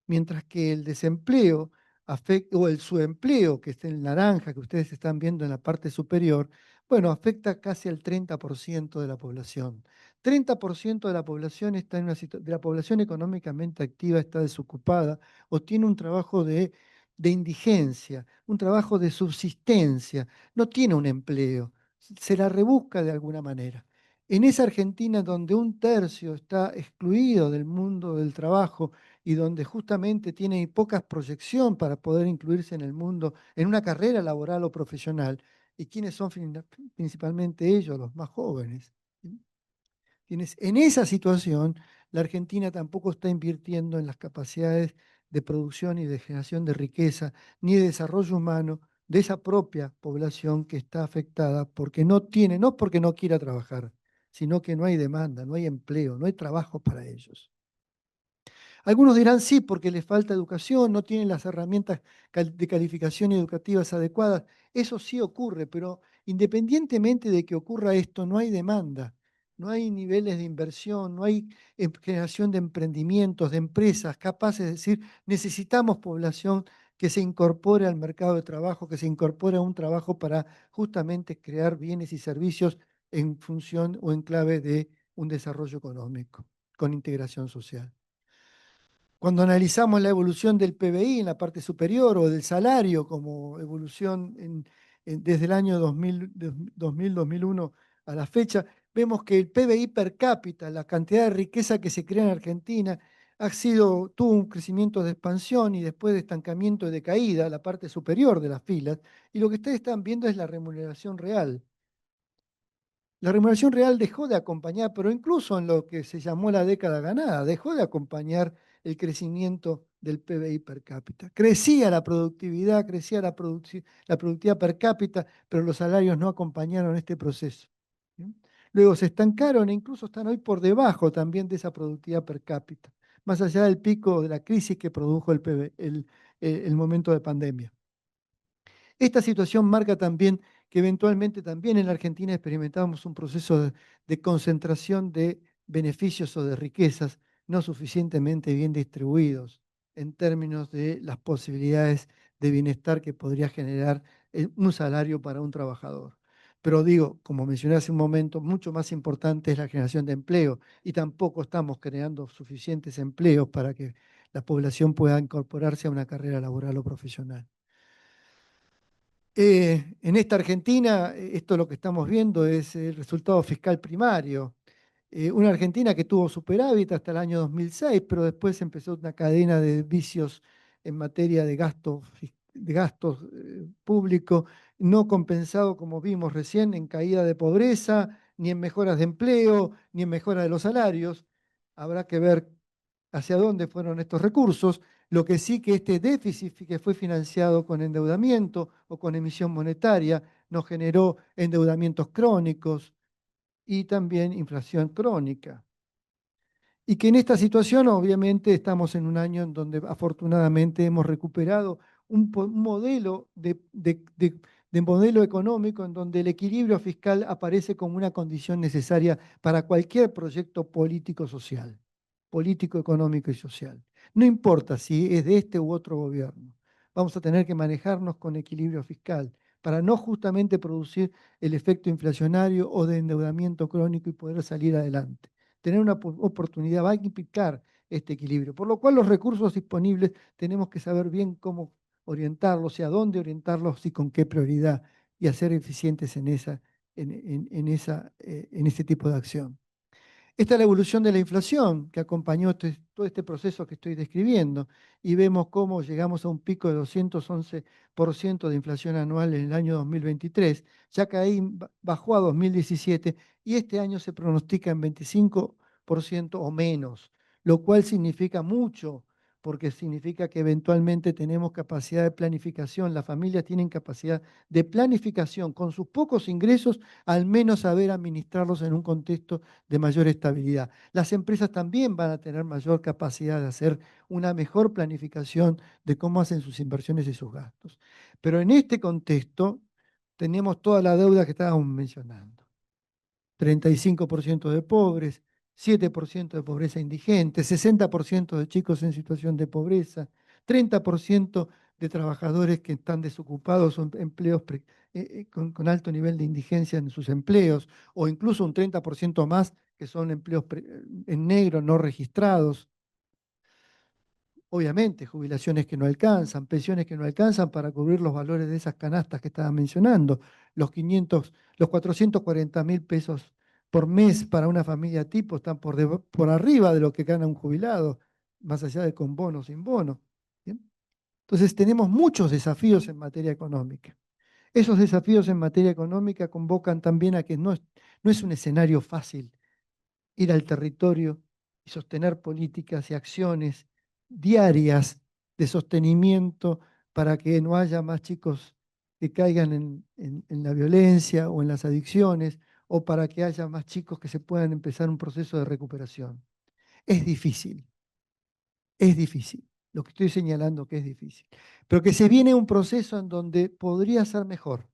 mientras que el desempleo o el subempleo, que está en naranja, que ustedes están viendo en la parte superior, bueno, afecta casi al 30% de la población. 30% de la población está en de la población económicamente activa está desocupada o tiene un trabajo de indigencia, un trabajo de subsistencia, no tiene un empleo, se la rebusca de alguna manera. En esa Argentina donde un tercio está excluido del mundo del trabajo y donde justamente tiene poca proyección para poder incluirse en el mundo, en una carrera laboral o profesional. ¿Y quiénes son principalmente ellos, los más jóvenes? En esa situación, la Argentina tampoco está invirtiendo en las capacidades de producción y de generación de riqueza, ni de desarrollo humano de esa propia población que está afectada porque no tiene, no porque no quiera trabajar, sino que no hay demanda, no hay empleo, no hay trabajo para ellos. Algunos dirán sí, porque les falta educación, no tienen las herramientas de calificación educativas adecuadas. Eso sí ocurre, pero independientemente de que ocurra esto, no hay demanda, no hay niveles de inversión, no hay generación de emprendimientos, de empresas capaces de decir, necesitamos población que se incorpore al mercado de trabajo, que se incorpore a un trabajo para justamente crear bienes y servicios en función o en clave de un desarrollo económico, con integración social. Cuando analizamos la evolución del PBI en la parte superior o del salario como evolución desde el año 2000-2001 a la fecha, vemos que el PBI per cápita, la cantidad de riqueza que se crea en Argentina, tuvo un crecimiento de expansión y después de estancamiento y de caída, la parte superior de las filas, y lo que ustedes están viendo es la remuneración real. La remuneración real dejó de acompañar, pero incluso en lo que se llamó la década ganada, dejó de acompañar el crecimiento del PBI per cápita. Crecía la productividad, crecía la productividad per cápita, pero los salarios no acompañaron este proceso. ¿Sí? Luego se estancaron e incluso están hoy por debajo también de esa productividad per cápita, más allá del pico de la crisis que produjo el momento de pandemia. Esta situación marca también que eventualmente también en la Argentina experimentamos un proceso de concentración de beneficios o de riquezas no suficientemente bien distribuidos en términos de las posibilidades de bienestar que podría generar un salario para un trabajador. Pero digo, como mencioné hace un momento, mucho más importante es la generación de empleo y tampoco estamos creando suficientes empleos para que la población pueda incorporarse a una carrera laboral o profesional. En esta Argentina, esto lo que estamos viendo es el resultado fiscal primario. Una Argentina que tuvo superávit hasta el año 2006, pero después empezó una cadena de vicios en materia de gastos públicos, no compensado, como vimos recién, en caída de pobreza, ni en mejoras de empleo, ni en mejora de los salarios. Habrá que ver hacia dónde fueron estos recursos. Lo que sí que este déficit que fue financiado con endeudamiento o con emisión monetaria nos generó endeudamientos crónicos y también inflación crónica. Y que en esta situación obviamente estamos en un año en donde afortunadamente hemos recuperado un modelo de modelo económico en donde el equilibrio fiscal aparece como una condición necesaria para cualquier proyecto político social. político, económico y social. No importa si es de este u otro gobierno. Vamos a tener que manejarnos con equilibrio fiscal para no justamente producir el efecto inflacionario o de endeudamiento crónico y poder salir adelante. Tener una oportunidad va a implicar este equilibrio, por lo cual los recursos disponibles tenemos que saber bien cómo orientarlos y a dónde orientarlos y con qué prioridad y hacer eficientes en ese tipo de acción. Esta es la evolución de la inflación que acompañó todo este proceso que estoy describiendo y vemos cómo llegamos a un pico de 211% de inflación anual en el año 2023, ya que ahí bajó a 2017 y este año se pronostica en 25% o menos, lo cual significa mucho porque significa que eventualmente tenemos capacidad de planificación, las familias tienen capacidad de planificación con sus pocos ingresos, al menos saber administrarlos en un contexto de mayor estabilidad. Las empresas también van a tener mayor capacidad de hacer una mejor planificación de cómo hacen sus inversiones y sus gastos. Pero en este contexto tenemos toda la deuda que estábamos mencionando. 35% de pobres, 7% de pobreza indigente, 60% de chicos en situación de pobreza, 30% de trabajadores que están desocupados o empleos con alto nivel de indigencia en sus empleos, o incluso un 30% más que son empleos en negro no registrados. Obviamente, jubilaciones que no alcanzan, pensiones que no alcanzan para cubrir los valores de esas canastas que estaba mencionando, los 440.000 pesos por mes para una familia tipo están por arriba de lo que gana un jubilado, más allá de con bono o sin bono. ¿Bien? Entonces tenemos muchos desafíos en materia económica. Esos desafíos en materia económica convocan también a que no es un escenario fácil ir al territorio y sostener políticas y acciones diarias de sostenimiento para que no haya más chicos que caigan en la violencia o en las adicciones, o para que haya más chicos que se puedan empezar un proceso de recuperación. Es difícil, es difícil. Lo que estoy señalando que es difícil. Pero que se viene un proceso en donde podría ser mejor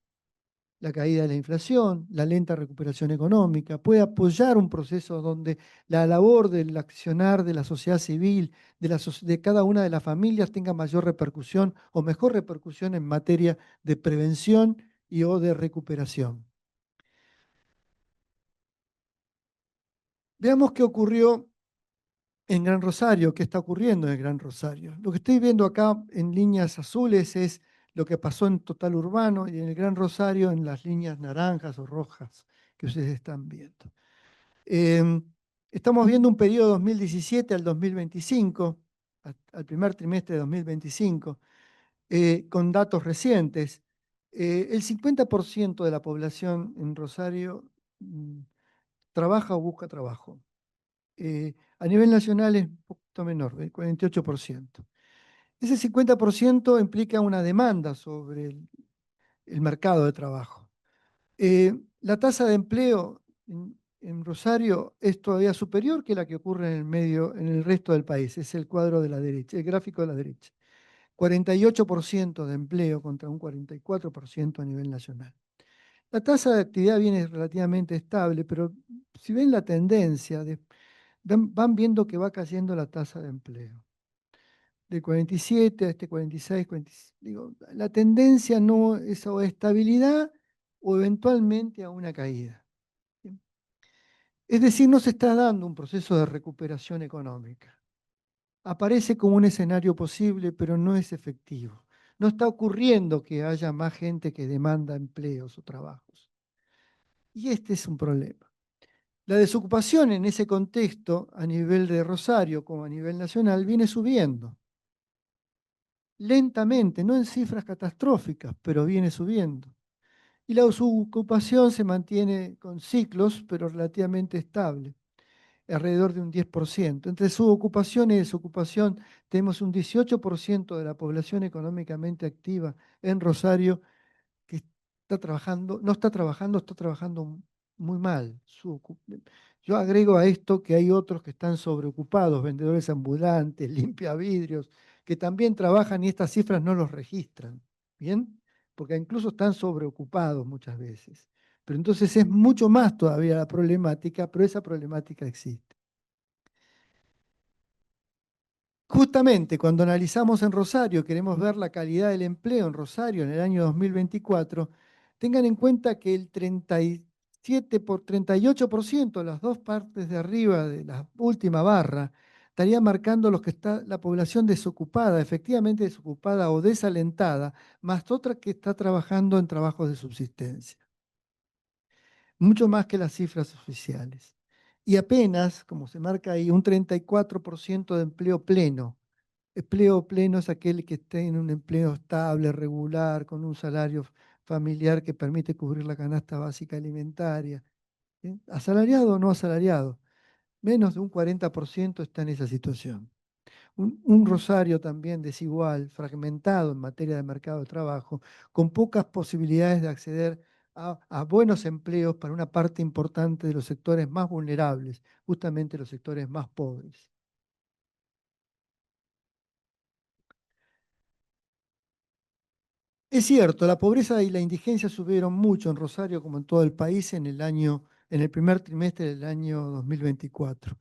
la caída de la inflación, la lenta recuperación económica, puede apoyar un proceso donde la labor del accionar de la sociedad civil, de cada una de las familias tenga mayor repercusión o mejor repercusión en materia de prevención y o de recuperación. Veamos qué ocurrió en Gran Rosario, qué está ocurriendo en el Gran Rosario. Lo que estoy viendo acá en líneas azules es lo que pasó en Total Urbano y en el Gran Rosario en las líneas naranjas o rojas que ustedes están viendo. Estamos viendo un periodo 2017 al 2025, al primer trimestre de 2025, con datos recientes. El 50% de la población en Rosario trabaja o busca trabajo. A nivel nacional es un poquito menor, el 48%. Ese 50% implica una demanda sobre el mercado de trabajo. La tasa de empleo en Rosario es todavía superior que la que ocurre en el resto del país. Es el cuadro de la derecha, el gráfico de la derecha. 48% de empleo contra un 44% a nivel nacional. La tasa de actividad viene relativamente estable, pero si ven la tendencia, van viendo que va cayendo la tasa de empleo. De 47 a este 46, 46, digo, la tendencia no es o estabilidad o eventualmente a una caída. Es decir, no se está dando un proceso de recuperación económica. Aparece como un escenario posible, pero no es efectivo. No está ocurriendo que haya más gente que demanda empleos o trabajos. Y este es un problema. La desocupación en ese contexto, a nivel de Rosario como a nivel nacional, viene subiendo. Lentamente, no en cifras catastróficas, pero viene subiendo. Y la desocupación se mantiene con ciclos, pero relativamente estable, alrededor de un 10%. Entre subocupación y desocupación tenemos un 18% de la población económicamente activa en Rosario que está trabajando, no está trabajando, está trabajando muy mal. Yo agrego a esto que hay otros que están sobreocupados, vendedores ambulantes, limpiavidrios, que también trabajan y estas cifras no los registran. ¿Bien? Porque incluso están sobreocupados muchas veces. Pero entonces es mucho más todavía la problemática, pero esa problemática existe. Justamente cuando analizamos en Rosario, queremos ver la calidad del empleo en Rosario en el año 2024, tengan en cuenta que el 38%, las dos partes de arriba de la última barra, estaría marcando los que está la población desocupada, efectivamente desocupada o desalentada, más otra que está trabajando en trabajos de subsistencia, mucho más que las cifras oficiales. Y apenas, como se marca ahí, un 34% de empleo pleno. Empleo pleno es aquel que esté en un empleo estable, regular, con un salario familiar que permite cubrir la canasta básica alimentaria. ¿Sí? Asalariado o no asalariado, menos de un 40% está en esa situación. Un Rosario también desigual, fragmentado en materia de mercado de trabajo, con pocas posibilidades de acceder a buenos empleos para una parte importante de los sectores más vulnerables, justamente los sectores más pobres. Es cierto, la pobreza y la indigencia subieron mucho en Rosario, como en todo el país, en el primer trimestre del año 2024.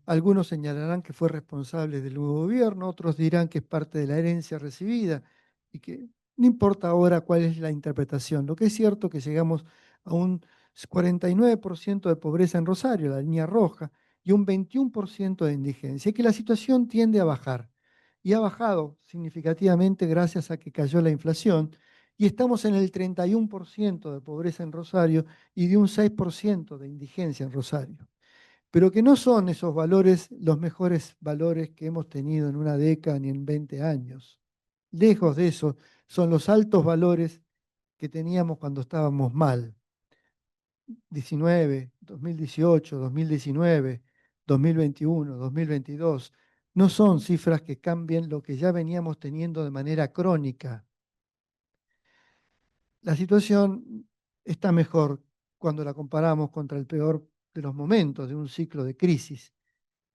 Algunos señalarán que fue responsable del nuevo gobierno, otros dirán que es parte de la herencia recibida y que no importa ahora cuál es la interpretación. Lo que es cierto es que llegamos a un 49% de pobreza en Rosario, la línea roja, y un 21% de indigencia, y que la situación tiende a bajar. Y ha bajado significativamente gracias a que cayó la inflación, y estamos en el 31% de pobreza en Rosario y de un 6% de indigencia en Rosario, pero que no son esos valores los mejores valores que hemos tenido en una década ni en 20 años. Lejos de eso, son los altos valores que teníamos cuando estábamos mal. 19, 2018, 2019, 2021, 2022. No son cifras que cambien lo que ya veníamos teniendo de manera crónica. La situación está mejor cuando la comparamos contra el peor de los momentos de un ciclo de crisis.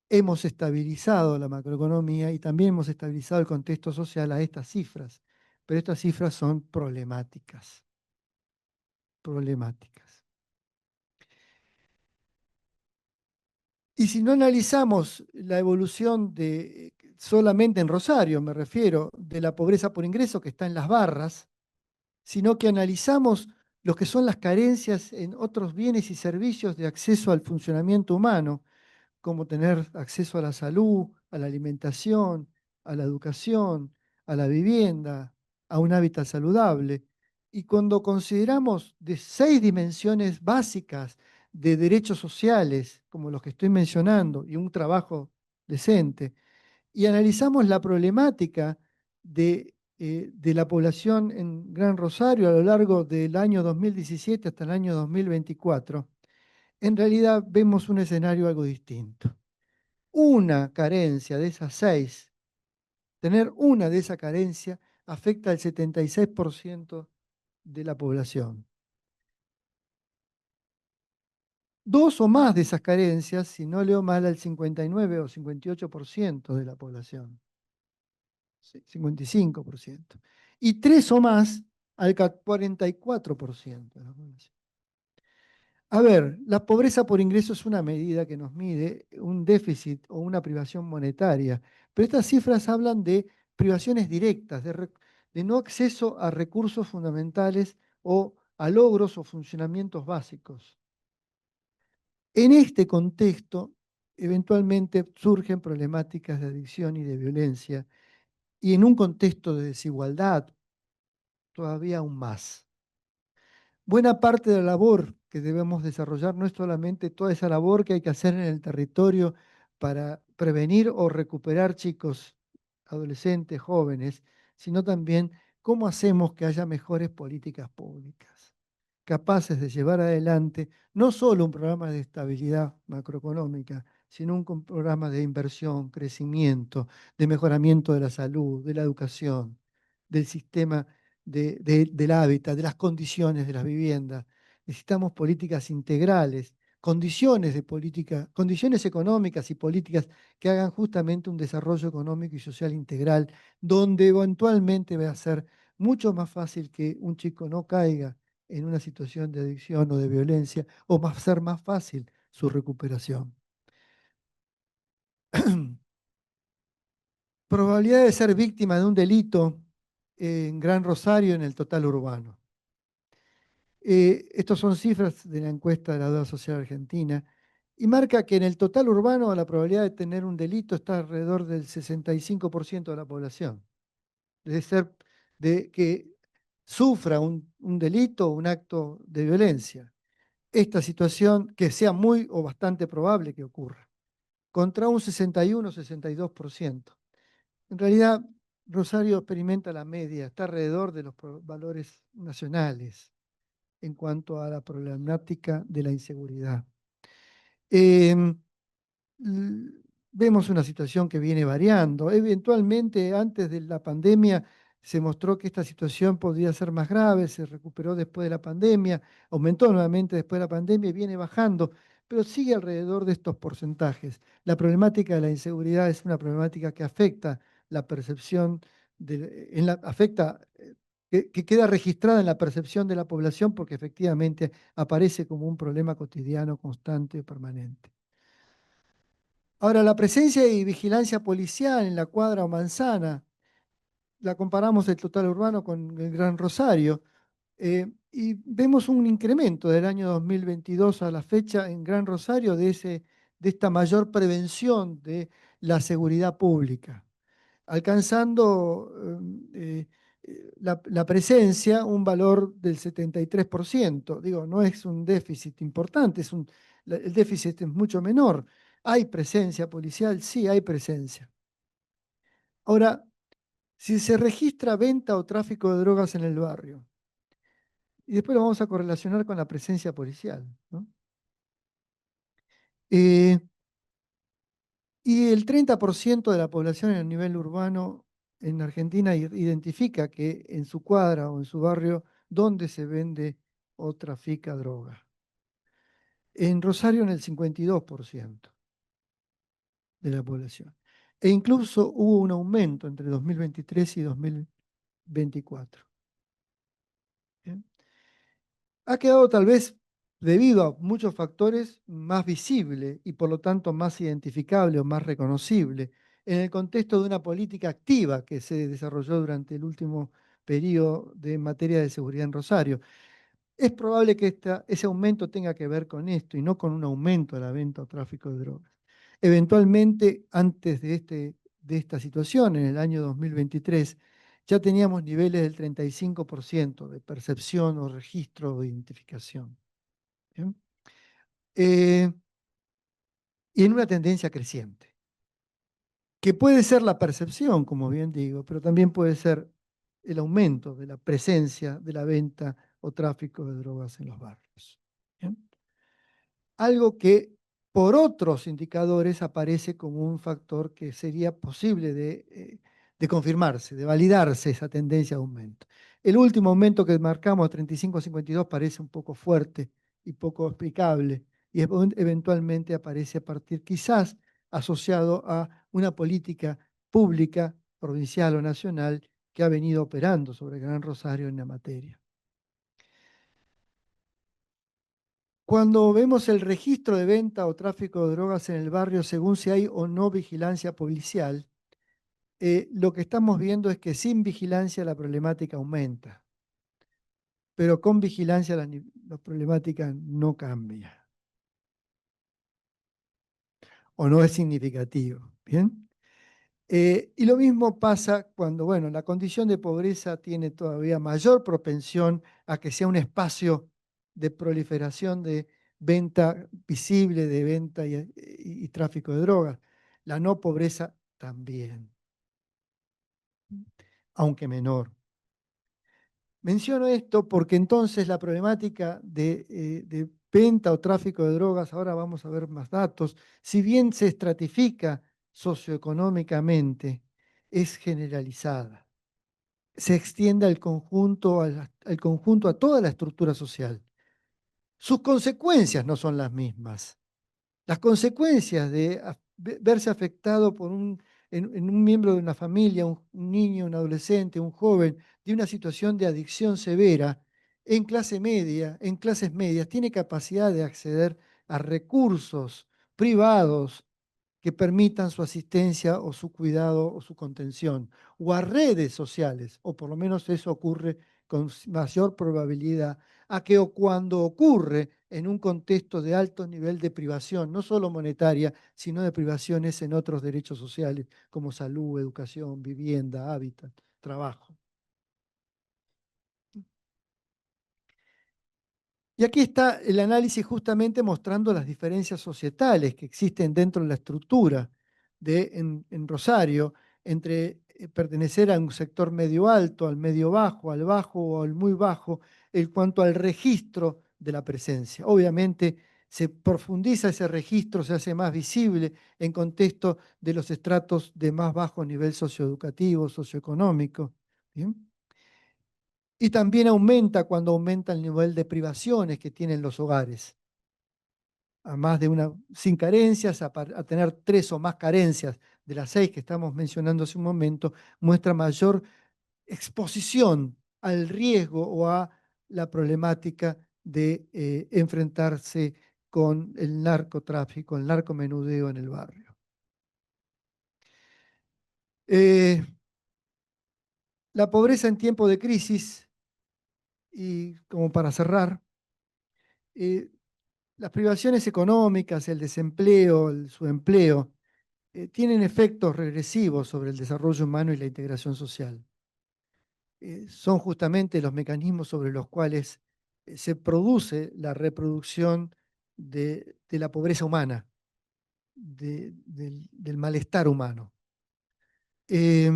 Hemos estabilizado la macroeconomía y también hemos estabilizado el contexto social a estas cifras, pero estas cifras son problemáticas, problemáticas. Y si no analizamos la evolución de solamente en Rosario, me refiero, de la pobreza por ingreso que está en las barras, sino que analizamos lo que son las carencias en otros bienes y servicios de acceso al funcionamiento humano, como tener acceso a la salud, a la alimentación, a la educación, a la vivienda, a un hábitat saludable. Y cuando consideramos de 6 dimensiones básicas de derechos sociales, como los que estoy mencionando, y un trabajo decente, y analizamos la problemática de la población en Gran Rosario a lo largo del año 2017 hasta el año 2024, en realidad vemos un escenario algo distinto. Una carencia de esas 6, tener una de esa carencia afecta al 76% de la población. Dos o más de esas carencias, si no leo mal, al 59 o 58% de la población. 55%. Y tres o más al 44% de la población. A ver, la pobreza por ingreso es una medida que nos mide un déficit o una privación monetaria, pero estas cifras hablan de privaciones directas, de no acceso a recursos fundamentales o a logros o funcionamientos básicos. En este contexto, eventualmente surgen problemáticas de adicción y de violencia, y en un contexto de desigualdad, todavía aún más. Buena parte de la labor que debemos desarrollar no es solamente toda esa labor que hay que hacer en el territorio para prevenir o recuperar chicos, adolescentes, jóvenes, sino también cómo hacemos que haya mejores políticas públicas, capaces de llevar adelante no solo un programa de estabilidad macroeconómica, sino un programa de inversión, crecimiento, de mejoramiento de la salud, de la educación, del sistema del hábitat, de las condiciones de las viviendas. Necesitamos políticas integrales, condiciones de política, condiciones económicas y políticas que hagan justamente un desarrollo económico y social integral, donde eventualmente va a ser mucho más fácil que un chico no caiga en una situación de adicción o de violencia, o va a ser más fácil su recuperación. Probabilidad de ser víctima de un delito en Gran Rosario en el total urbano. Estos son cifras de la encuesta de la Deuda Social Argentina y marca que en el total urbano la probabilidad de tener un delito está alrededor del 65% de la población. De ser de que sufra un delito o un acto de violencia. Esta situación que sea muy o bastante probable que ocurra, contra un 61-62%. En realidad, Rosario experimenta la media, está alrededor de los valores nacionales en cuanto a la problemática de la inseguridad. Em, Vemos una situación que viene variando. Eventualmente, antes de la pandemia, se mostró que esta situación podría ser más grave, se recuperó después de la pandemia, aumentó nuevamente después de la pandemia y viene bajando, pero sigue alrededor de estos porcentajes. La problemática de la inseguridad es una problemática que afecta la percepción, afecta, que queda registrada en la percepción de la población porque efectivamente aparece como un problema cotidiano, constante, permanente. Ahora, la presencia y vigilancia policial en la cuadra o manzana, la comparamos el total urbano con el Gran Rosario, y vemos un incremento del año 2022 a la fecha en Gran Rosario de esta mayor prevención de la seguridad pública, alcanzando la presencia un valor del 73%. Digo, no es un déficit importante, el déficit es mucho menor. ¿Hay presencia policial? Sí, hay presencia. Ahora, si se registra venta o tráfico de drogas en el barrio, y después lo vamos a correlacionar con la presencia policial, ¿no? Eh, y el 30% de la población en el nivel urbano en Argentina identifica que en su cuadra o en su barrio donde se vende o trafica droga. En Rosario en el 52% de la población. E incluso hubo un aumento entre 2023 y 2024. ¿Bien? Ha quedado tal vez, debido a muchos factores, más visible y por lo tanto más identificable o más reconocible en el contexto de una política activa que se desarrolló durante el último periodo de materia de seguridad en Rosario. Es probable que ese aumento tenga que ver con esto y no con un aumento de la venta o tráfico de drogas. Eventualmente, antes de esta situación, en el año 2023, ya teníamos niveles del 35% de percepción o registro o identificación. ¿Bien? Eh, y en una tendencia creciente, que puede ser la percepción, como bien digo, pero también puede ser el aumento de la presencia de la venta o tráfico de drogas en los barrios. ¿Bien? Algo que por otros indicadores aparece como un factor que sería posible de confirmarse, de validarse esa tendencia de aumento. El último aumento que marcamos, 35 a 52, parece un poco fuerte y poco explicable, y eventualmente aparece a partir, quizás asociado a una política pública, provincial o nacional, que ha venido operando sobre el Gran Rosario en la materia. Cuando vemos el registro de venta o tráfico de drogas en el barrio, según si hay o no vigilancia policial, lo que estamos viendo es que sin vigilancia la problemática aumenta, pero con vigilancia la problemática no cambia o no es significativo. ¿Bien? Y lo mismo pasa cuando, bueno, la condición de pobreza tiene todavía mayor propensión a que sea un espacio de proliferación de venta visible, de venta y tráfico de drogas. La no pobreza también, aunque menor. Menciono esto porque entonces la problemática de venta o tráfico de drogas, ahora vamos a ver más datos, si bien se estratifica socioeconómicamente, es generalizada. Se extiende al conjunto, al conjunto, a toda la estructura social. Sus consecuencias no son las mismas. Las consecuencias de verse afectado en un miembro de una familia, un niño, un adolescente, un joven, de una situación de adicción severa, en clase media, en clases medias, tiene capacidad de acceder a recursos privados que permitan su asistencia o su cuidado o su contención, o a redes sociales, o por lo menos eso ocurre con mayor probabilidad, a que o cuando ocurre en un contexto de alto nivel de privación, no solo monetaria, sino de privaciones en otros derechos sociales, como salud, educación, vivienda, hábitat, trabajo. Y aquí está el análisis justamente mostrando las diferencias societales que existen dentro de la estructura en Rosario entre pertenecer a un sector medio alto, al medio bajo, al bajo o al muy bajo, en cuanto al registro de la presencia. Obviamente se profundiza ese registro, se hace más visible en contexto de los estratos de más bajo nivel socioeducativo, socioeconómico. ¿Bien? Y también aumenta cuando aumenta el nivel de privaciones que tienen los hogares. A más de una, sin carencias, a tener 3 o más carencias de las 6 que estamos mencionando hace un momento, muestra mayor exposición al riesgo o a la problemática de enfrentarse con el narcotráfico, el narcomenudeo en el barrio. La pobreza en tiempo de crisis, y como para cerrar, eh, las privaciones económicas, el desempleo, el subempleo, tienen efectos regresivos sobre el desarrollo humano y la integración social. Son justamente los mecanismos sobre los cuales se produce la reproducción de la pobreza humana, del malestar humano. Eh,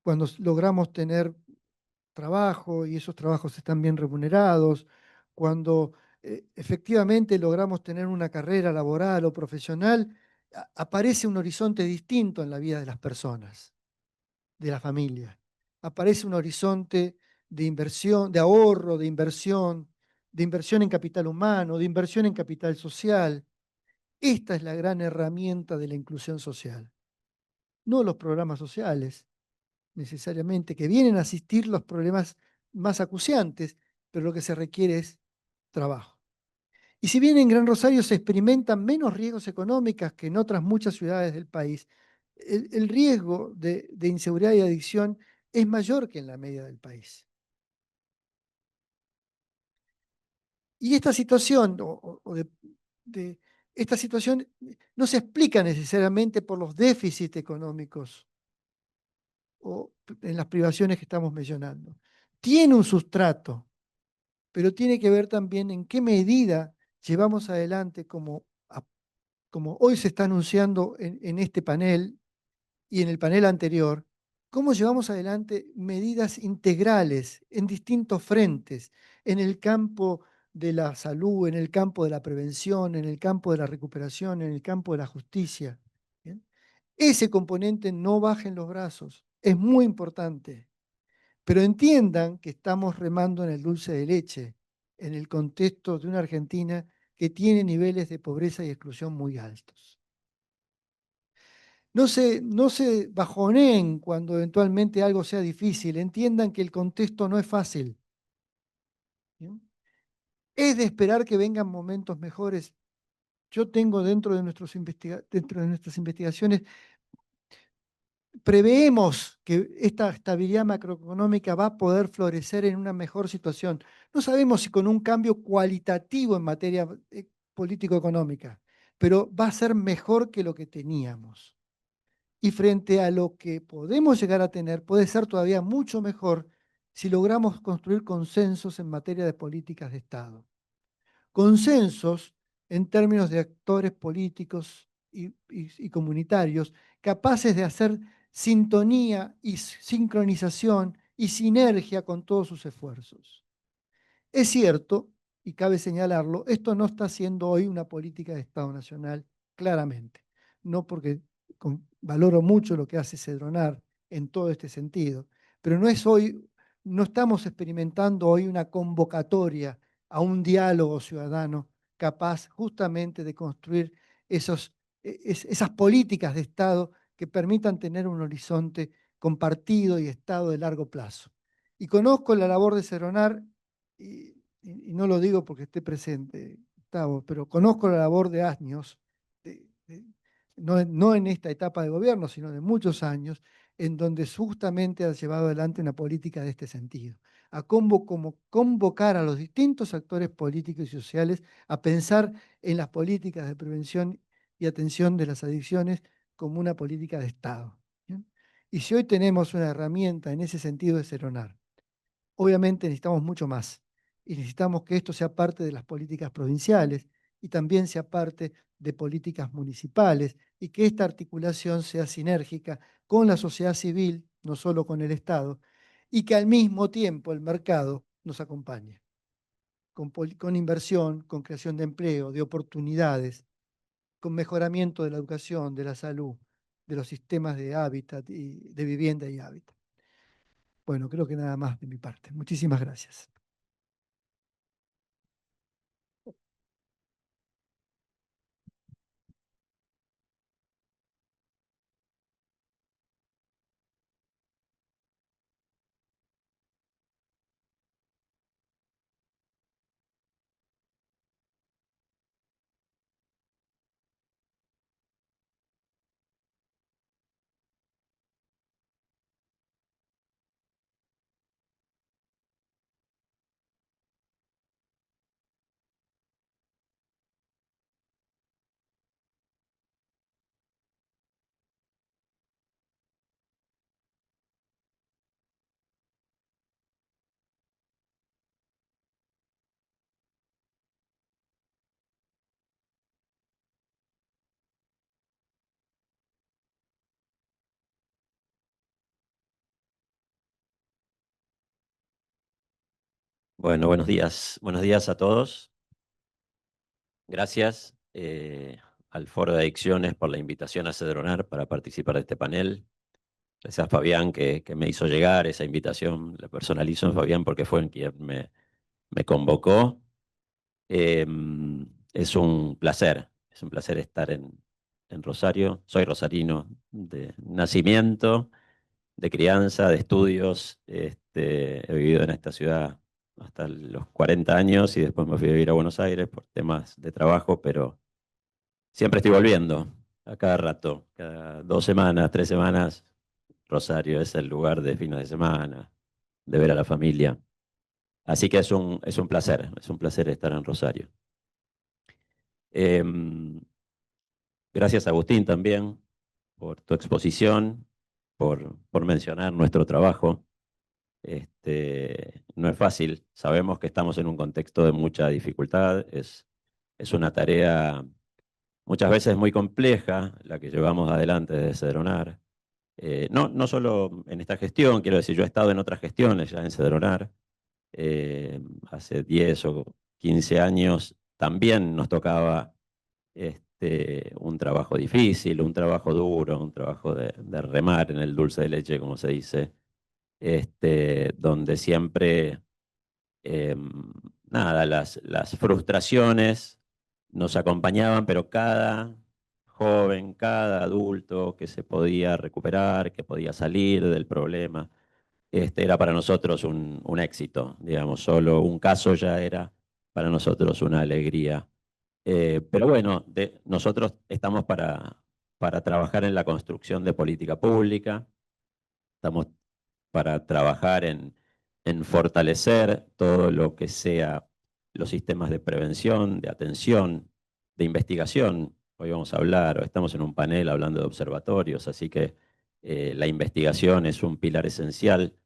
Cuando logramos tener trabajo y esos trabajos están bien remunerados, cuando efectivamente logramos tener una carrera laboral o profesional, aparece un horizonte distinto en la vida de las personas, de la familia. Aparece un horizonte de inversión, de ahorro, de inversión en capital humano, de inversión en capital social. Esta es la gran herramienta de la inclusión social. No los programas sociales, necesariamente, que vienen a asistir los problemas más acuciantes, pero lo que se requiere es trabajo. Y si bien en Gran Rosario se experimentan menos riesgos económicos que en otras muchas ciudades del país, el riesgo de inseguridad y adicción es mayor que en la media del país. Y esta situación, esta situación no se explica necesariamente por los déficits económicos o en las privaciones que estamos mencionando. Tiene un sustrato, pero tiene que ver también en qué medida llevamos adelante, como hoy se está anunciando en este panel y en el panel anterior, cómo llevamos adelante medidas integrales en distintos frentes, en el campo de la salud, en el campo de la prevención, en el campo de la recuperación, en el campo de la justicia. ¿Bien? Ese componente no bajen los brazos, es muy importante. Pero entiendan que estamos remando en el dulce de leche, en el contexto de una Argentina que tiene niveles de pobreza y exclusión muy altos. No se bajoneen cuando eventualmente algo sea difícil, entiendan que el contexto no es fácil. ¿Sí? Es de esperar que vengan momentos mejores. Yo tengo dentro de nuestras investigaciones preveemos que esta estabilidad macroeconómica va a poder florecer en una mejor situación. No sabemos si con un cambio cualitativo en materia político-económica, pero va a ser mejor que lo que teníamos. Y frente a lo que podemos llegar a tener, puede ser todavía mucho mejor si logramos construir consensos en materia de políticas de Estado. Consensos en términos de actores políticos y comunitarios capaces de hacer sintonía y sincronización y sinergia con todos sus esfuerzos. Es cierto, y cabe señalarlo, esto no está siendo hoy una política de Estado Nacional, claramente. No porque valoro mucho lo que hace Cedronar en todo este sentido, pero no estamos experimentando hoy una convocatoria a un diálogo ciudadano capaz justamente de construir esas políticas de Estado que permitan tener un horizonte compartido y Estado de largo plazo. Y conozco la labor de Cedronar y no lo digo porque esté presente, Gustavo, pero conozco la labor de Asnios, no en esta etapa de gobierno, sino de muchos años, en donde justamente ha llevado adelante una política de este sentido, a como convocar a los distintos actores políticos y sociales a pensar en las políticas de prevención y atención de las adicciones como una política de Estado. ¿Bien? Y si hoy tenemos una herramienta en ese sentido de Seronar, obviamente necesitamos mucho más y necesitamos que esto sea parte de las políticas provinciales y también sea parte de políticas municipales y que esta articulación sea sinérgica con la sociedad civil, no solo con el Estado, y que al mismo tiempo el mercado nos acompañe con inversión, con creación de empleo, de oportunidades, con mejoramiento de la educación, de la salud, de los sistemas de hábitat y de vivienda y hábitat. Bueno, creo que nada más de mi parte. Muchísimas gracias. Bueno, buenos días. Buenos días a todos. Gracias al Foro de Adicciones por la invitación a Cedronar para participar de este panel. Gracias a Fabián que me hizo llegar esa invitación. La personalizo en Fabián porque fue en quien me convocó. Eh, es un placer estar en Rosario. Soy rosarino de nacimiento, de crianza, de estudios. He vivido en esta ciudad hasta los 40 años y después me fui a vivir a Buenos Aires por temas de trabajo, pero siempre estoy volviendo a cada rato, cada 2 semanas, 3 semanas. Rosario es el lugar de fines de semana, de ver a la familia. Así que es un placer estar en Rosario. Em, Gracias, Agustín, también por tu exposición, por mencionar nuestro trabajo. No es fácil, sabemos que estamos en un contexto de mucha dificultad, es una tarea muchas veces muy compleja la que llevamos adelante desde Cedronar. No solo en esta gestión, quiero decir, yo he estado en otras gestiones ya en Cedronar. Hace 10 o 15 años también nos tocaba un trabajo difícil, un trabajo duro, un trabajo de remar en el dulce de leche, como se dice, donde siempre, eh, nada, las frustraciones nos acompañaban, pero cada joven, cada adulto que se podía recuperar, que podía salir del problema, era para nosotros un éxito, digamos, solo un caso ya era para nosotros una alegría. Pero bueno, nosotros estamos para trabajar en la construcción de política pública, estamos para trabajar en fortalecer todo lo que sea los sistemas de prevención, de atención, de investigación. Hoy vamos a hablar, o estamos en un panel hablando de observatorios, así que la investigación es un pilar esencial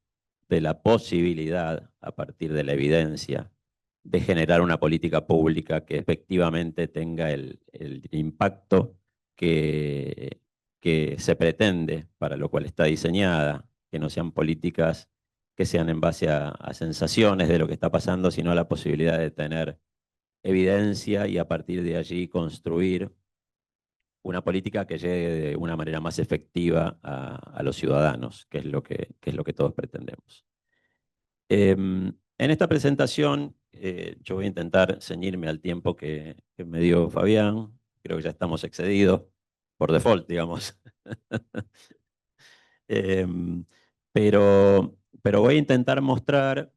de la posibilidad, a partir de la evidencia, de generar una política pública que efectivamente tenga el impacto que se pretende, para lo cual está diseñada, que no sean políticas que sean en base a sensaciones de lo que está pasando, sino a la posibilidad de tener evidencia y a partir de allí construir una política que llegue de una manera más efectiva a los ciudadanos, que es lo que todos pretendemos. En esta presentación yo voy a intentar ceñirme al tiempo que me dio Fabián. Creo que ya estamos excedidos por default, digamos. Em, pero voy a intentar mostrar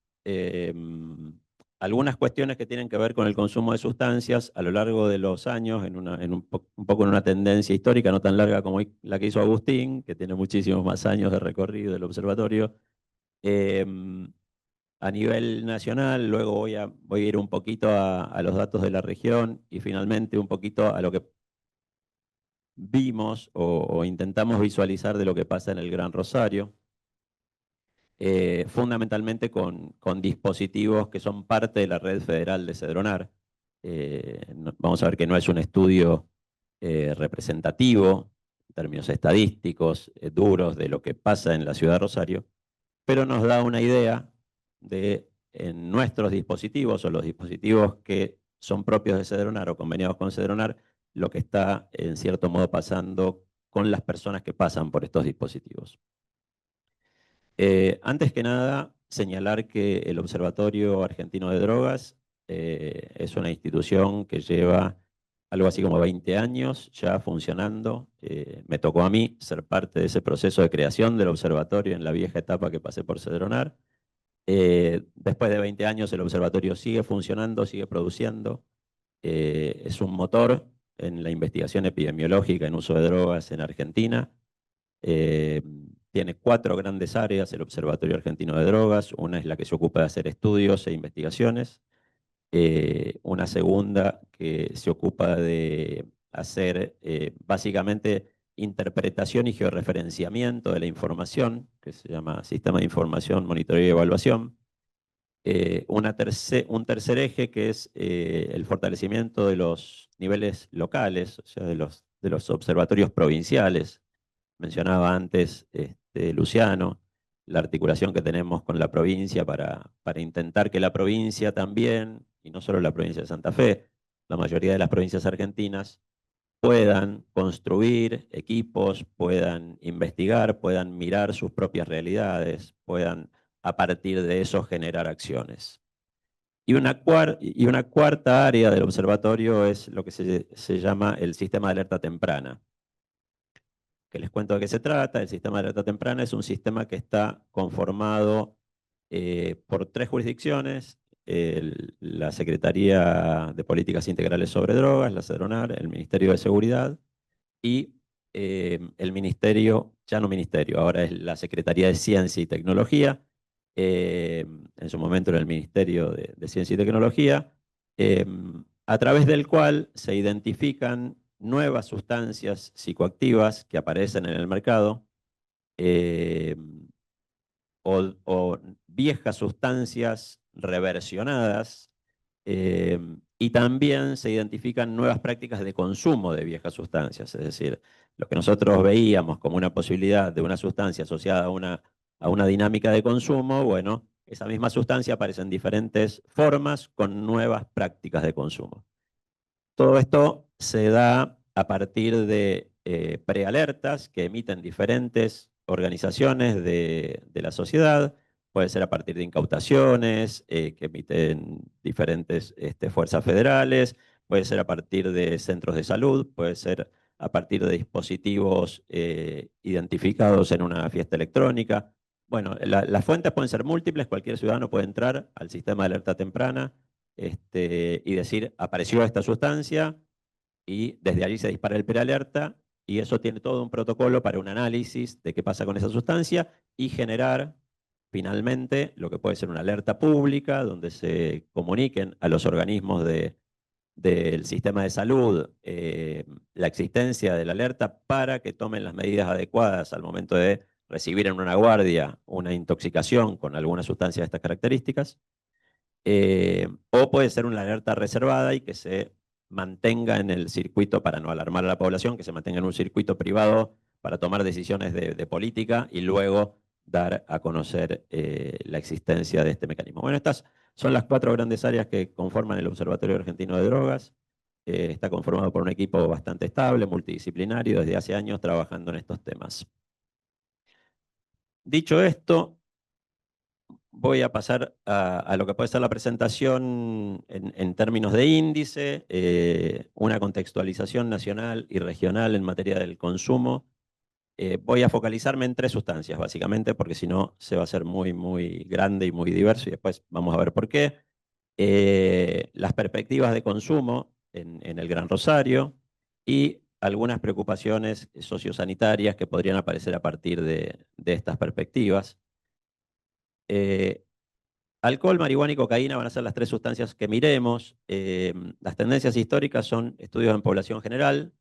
algunas cuestiones que tienen que ver con el consumo de sustancias a lo largo de los años, un poco en una tendencia histórica, no tan larga como la que hizo Agustín, que tiene muchísimos más años de recorrido del observatorio. A nivel nacional, luego voy a ir un poquito a los datos de la región y finalmente un poquito a lo que vimos o intentamos visualizar de lo que pasa en el Gran Rosario. Fundamentalmente con dispositivos que son parte de la red federal de Cedronar. Vamos a ver que no es un estudio representativo, en términos estadísticos, duros, de lo que pasa en la ciudad de Rosario, pero nos da una idea de en nuestros dispositivos o los dispositivos que son propios de Cedronar o conveniados con Cedronar, lo que está en cierto modo pasando con las personas que pasan por estos dispositivos. Antes que nada, señalar que el Observatorio Argentino de Drogas es una institución que lleva algo así como 20 años ya funcionando. Me tocó a mí ser parte de ese proceso de creación del observatorio en la vieja etapa que pasé por Cedronar. Después de 20 años el observatorio sigue funcionando, sigue produciendo. Es un motor en la investigación epidemiológica en uso de drogas en Argentina. Tiene 4 grandes áreas el Observatorio Argentino de Drogas. Una es la que se ocupa de hacer estudios e investigaciones. Una segunda que se ocupa de hacer básicamente interpretación y georreferenciamiento de la información, que se llama Sistema de Información, Monitoreo y Evaluación. Un tercer eje que es el fortalecimiento de los niveles locales, o sea, de los observatorios provinciales. Mencionaba antes Luciano, la articulación que tenemos con la provincia para intentar que la provincia también, y no solo la provincia de Santa Fe, la mayoría de las provincias argentinas, puedan construir equipos, puedan investigar, puedan mirar sus propias realidades, puedan a partir de eso generar acciones. Y una cuarta área del observatorio es lo que se llama el sistema de alerta temprana. Que les cuento de qué se trata. El sistema de alerta temprana es un sistema que está conformado por 3 jurisdicciones: la Secretaría de Políticas Integrales sobre Drogas, la Cedronar, el Ministerio de Seguridad y el Ministerio, ya no Ministerio, ahora es la Secretaría de Ciencia y Tecnología, en su momento era el Ministerio de Ciencia y Tecnología, a través del cual se identifican nuevas sustancias psicoactivas que aparecen en el mercado o viejas sustancias reversionadas, y también se identifican nuevas prácticas de consumo de viejas sustancias. Es decir, lo que nosotros veíamos como una posibilidad de una sustancia asociada a una dinámica de consumo, bueno, esa misma sustancia aparece en diferentes formas con nuevas prácticas de consumo. Todo esto se da a partir de prealertas que emiten diferentes organizaciones de la sociedad. Puede ser a partir de incautaciones que emiten diferentes fuerzas federales, puede ser a partir de centros de salud, puede ser a partir de dispositivos identificados en una fiesta electrónica. Bueno, las fuentes pueden ser múltiples, cualquier ciudadano puede entrar al sistema de alerta temprana y decir, apareció esta sustancia, y desde allí se dispara el prealerta, y eso tiene todo un protocolo para un análisis de qué pasa con esa sustancia y generar finalmente lo que puede ser una alerta pública donde se comuniquen a los organismos del sistema de salud la existencia de la alerta para que tomen las medidas adecuadas al momento de recibir en una guardia una intoxicación con alguna sustancia de estas características. O puede ser una alerta reservada y que se mantenga en el circuito, para no alarmar a la población, que se mantenga en un circuito privado para tomar decisiones de política y luego dar a conocer la existencia de este mecanismo. Bueno, estas son las 4 grandes áreas que conforman el Observatorio Argentino de Drogas. Está conformado por un equipo bastante estable, multidisciplinario, desde hace años trabajando en estos temas. Dicho esto, voy a pasar a lo que puede ser la presentación en términos de índice, una contextualización nacional y regional en materia del consumo. Voy a focalizarme en 3 sustancias, básicamente, porque si no se va a hacer muy, muy grande y muy diverso, y después vamos a ver por qué. las perspectivas de consumo en el Gran Rosario y algunas preocupaciones sociosanitarias que podrían aparecer a partir de estas perspectivas. Alcohol, marihuana y cocaína van a ser las tres sustancias que miremos. Las tendencias históricas son estudios en población general.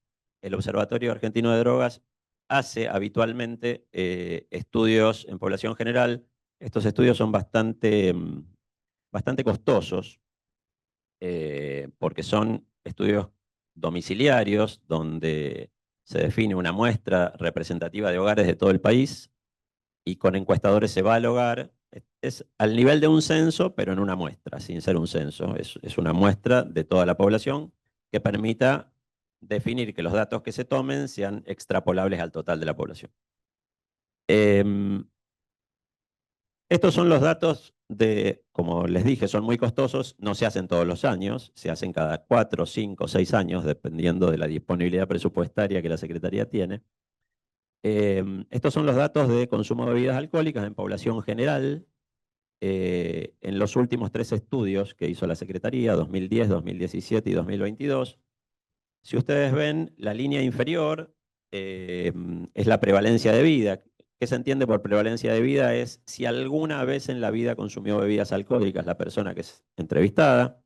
El Observatorio Argentino de Drogas hace habitualmente estudios en población general. Estos estudios son bastante costosos porque son estudios domiciliarios donde se define una muestra representativa de hogares de todo el país y con encuestadores se va al hogar. Es al nivel de un censo, pero en una muestra, sin ser un censo. Es una muestra de toda la población que permita definir que los datos que se tomen sean extrapolables al total de la población. Estos son los datos de, como les dije, son muy costosos, no se hacen todos los años, se hacen cada 4, 5, 6 años, dependiendo de la disponibilidad presupuestaria que la Secretaría tiene. Estos son los datos de consumo de bebidas alcohólicas en población general. En los últimos 3 estudios que hizo la Secretaría, 2010, 2017 y 2022, si ustedes ven, la línea inferior es la prevalencia de vida. ¿Qué se entiende por prevalencia de vida? Es si alguna vez en la vida consumió bebidas alcohólicas la persona que es entrevistada.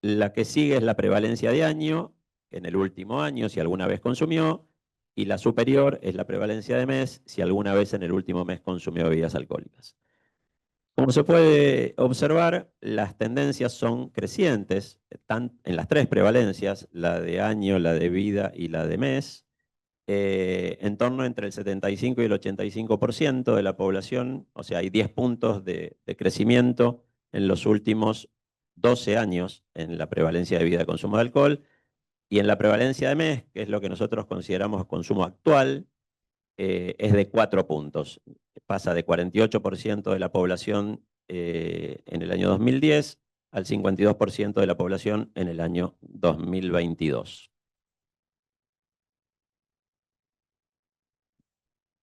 La que sigue es la prevalencia de año, en el último año, si alguna vez consumió. Y la superior es la prevalencia de mes, si alguna vez en el último mes consumió bebidas alcohólicas. Como se puede observar, las tendencias son crecientes, están en las 3 prevalencias, la de año, la de vida y la de mes, en torno entre el 75 y el 85% de la población, o sea, hay 10 puntos de crecimiento en los últimos 12 años en la prevalencia de vida de consumo de alcohol, y en la prevalencia de mes, que es lo que nosotros consideramos consumo actual, es de 4 puntos. Pasa de 48% de la población en el año 2010 al 52% de la población en el año 2022.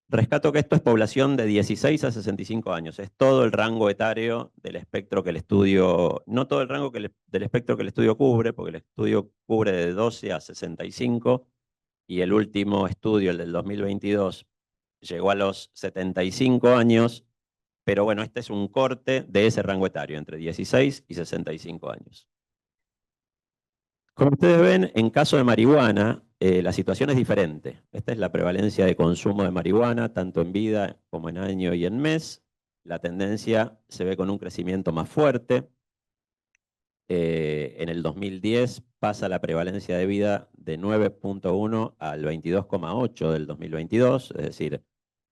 Rescato que esto es población de 16 a 65 años. Es todo el rango etario del espectro que el estudio, no todo el rango del espectro que el estudio cubre, porque el estudio cubre de 12 a 65 y el último estudio, el del 2022, llegó a los 75 años, pero bueno, este es un corte de ese rango etario, entre 16 y 65 años. Como ustedes ven, en caso de marihuana, la situación es diferente. Esta es la prevalencia de consumo de marihuana, tanto en vida como en año y en mes. La tendencia se ve con un crecimiento más fuerte. En el 2010 pasa la prevalencia de vida de 9.1 al 22,8 del 2022, es decir,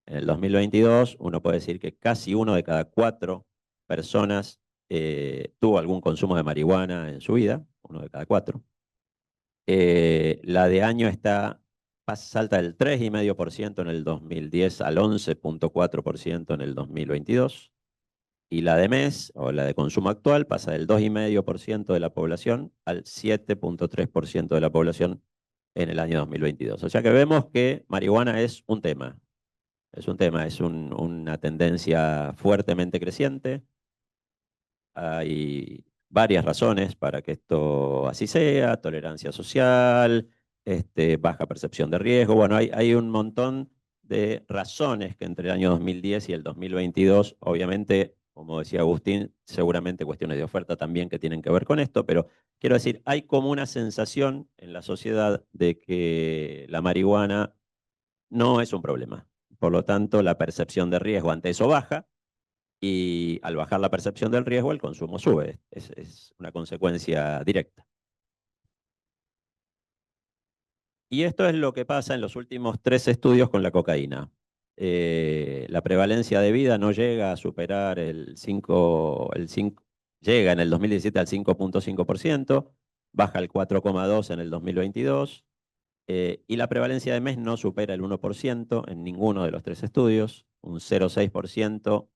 en el 2022 uno puede decir que casi 1 de cada 4 personas tuvo algún consumo de marihuana en su vida, 1 de cada 4. La de año salta del 3,5% en el 2010 al 11,4% en el 2022. Y la de mes, o la de consumo actual, pasa del 2,5% de la población al 7,3% de la población en el año 2022. O sea que vemos que marihuana es un tema. Es un tema, es una tendencia fuertemente creciente. Hay varias razones para que esto así sea: tolerancia social, baja percepción de riesgo. Bueno, hay un montón de razones que entre el año 2010 y el 2022, obviamente, como decía Agustín, seguramente cuestiones de oferta también que tienen que ver con esto, pero quiero decir, hay como una sensación en la sociedad de que la marihuana no es un problema. Por lo tanto, la percepción de riesgo ante eso baja, y al bajar la percepción del riesgo, el consumo sube. Es una consecuencia directa. Y esto es lo que pasa en los últimos 3 estudios con la cocaína. La prevalencia de vida no llega a superar el 5, llega en el 2017 al 5,5%, baja al 4,2% en el 2022, y la prevalencia de mes no supera el 1% en ninguno de los 3 estudios, un 0,6%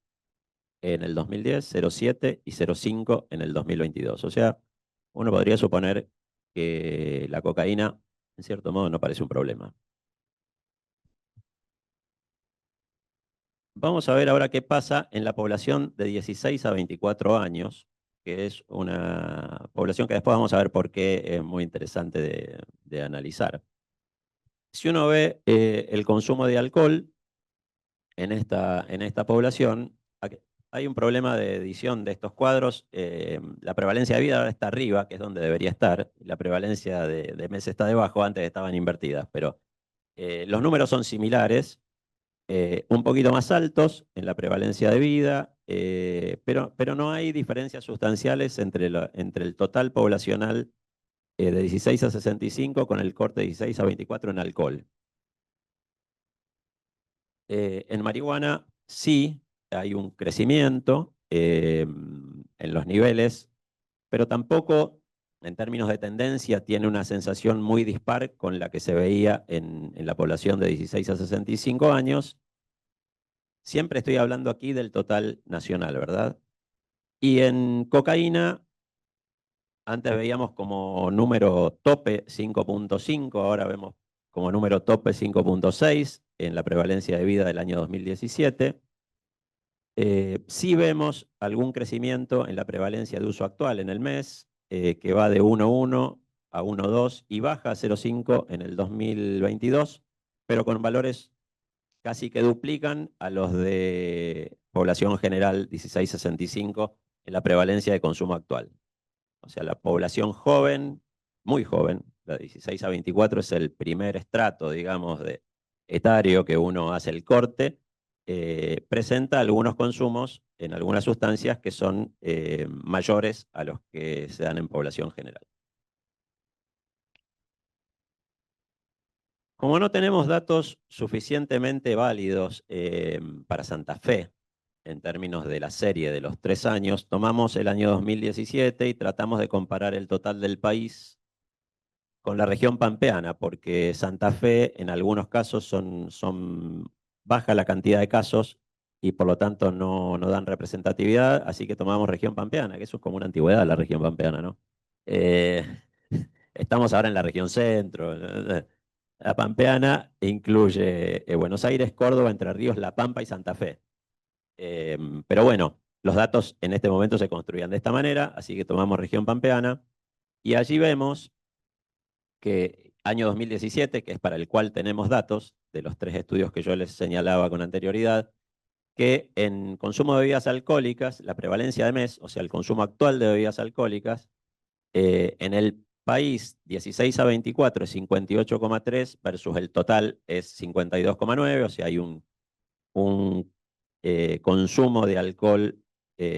en el 2010, 0,7 y 0,5 en el 2022. O sea, uno podría suponer que la cocaína, en cierto modo, no parece un problema. vamos a ver ahora qué pasa en la población de 16 a 24 años, que es una población que después vamos a ver por qué es muy interesante de analizar. Si uno ve el consumo de alcohol en esta población, hay un problema de edición de estos cuadros. La prevalencia de vida ahora está arriba, que es donde debería estar, y la prevalencia de mes está debajo, antes estaban invertidas, pero los números son similares, un poquito más altos en la prevalencia de vida, pero no hay diferencias sustanciales entre el total poblacional de 16 a 65 con el corte de 16 a 24 en alcohol. En marihuana sí hay un crecimiento en los niveles, pero tampoco en términos de tendencia tiene una sensación muy dispar con la que se veía en la población de 16 a 65 años. Siempre estoy hablando aquí del total nacional, ¿verdad? Y en cocaína, antes veíamos como número tope 5.5, ahora vemos como número tope 5.6 en la prevalencia de vida del año 2017. Sí vemos algún crecimiento en la prevalencia de uso actual en el mes, que va de 1.1 a 1.2 y baja a 0.5 en el 2022, pero con valores casi que duplican a los de población general 16-65 en la prevalencia de consumo actual. O sea, la población joven, muy joven, la de 16 a 24 es el primer estrato, digamos, de etario que uno hace el corte, presenta algunos consumos en algunas sustancias que son mayores a los que se dan en población general. Como no tenemos datos suficientemente válidos para Santa Fe, en términos de la serie de los 3 años, tomamos el año 2017 y tratamos de comparar el total del país con la región pampeana, porque Santa Fe en algunos casos son baja la cantidad de casos y por lo tanto no dan representatividad, así que tomamos región pampeana, que eso es como una antigüedad la región pampeana, ¿no? Eh, estamos ahora en la región centro. La pampeana incluye Buenos Aires, Córdoba, Entre Ríos, La Pampa y Santa Fe. Pero bueno, los datos en este momento se construían de esta manera, así que tomamos región pampeana y allí vemos que año 2017, que es para el cual tenemos datos de los 3 estudios que yo les señalaba con anterioridad, que en consumo de bebidas alcohólicas, la prevalencia de mes, o sea, el consumo actual de bebidas alcohólicas, en el país 16 a 24 es 58,3 versus el total es 52,9, o sea, hay un consumo de alcohol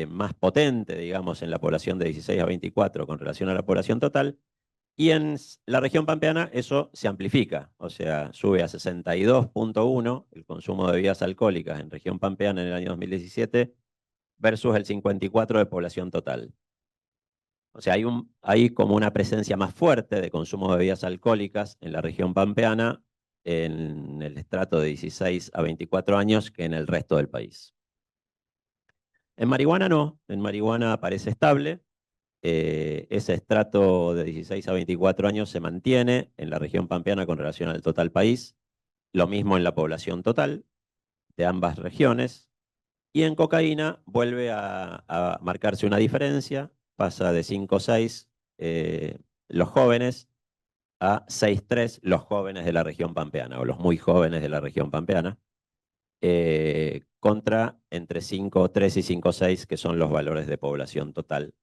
más potente, digamos, en la población de 16 a 24 con relación a la población total. Y en la región pampeana eso se amplifica, o sea, sube a 62.1 el consumo de bebidas alcohólicas en región pampeana en el año 2017 versus el 54 de población total. O sea, hay como una presencia más fuerte de consumo de bebidas alcohólicas en la región pampeana, en el estrato de 16 a 24 años, que en el resto del país. En marihuana no, en marihuana aparece estable. Ese estrato de 16 a 24 años se mantiene en la región pampeana con relación al total país. Lo mismo en la población total de ambas regiones. Y en cocaína vuelve a marcarse una diferencia, pasa de 5,6 los jóvenes a 6,3 los jóvenes de la región pampeana, o los muy jóvenes de la región pampeana, contra entre 5,3 y 5,6 que son los valores de población total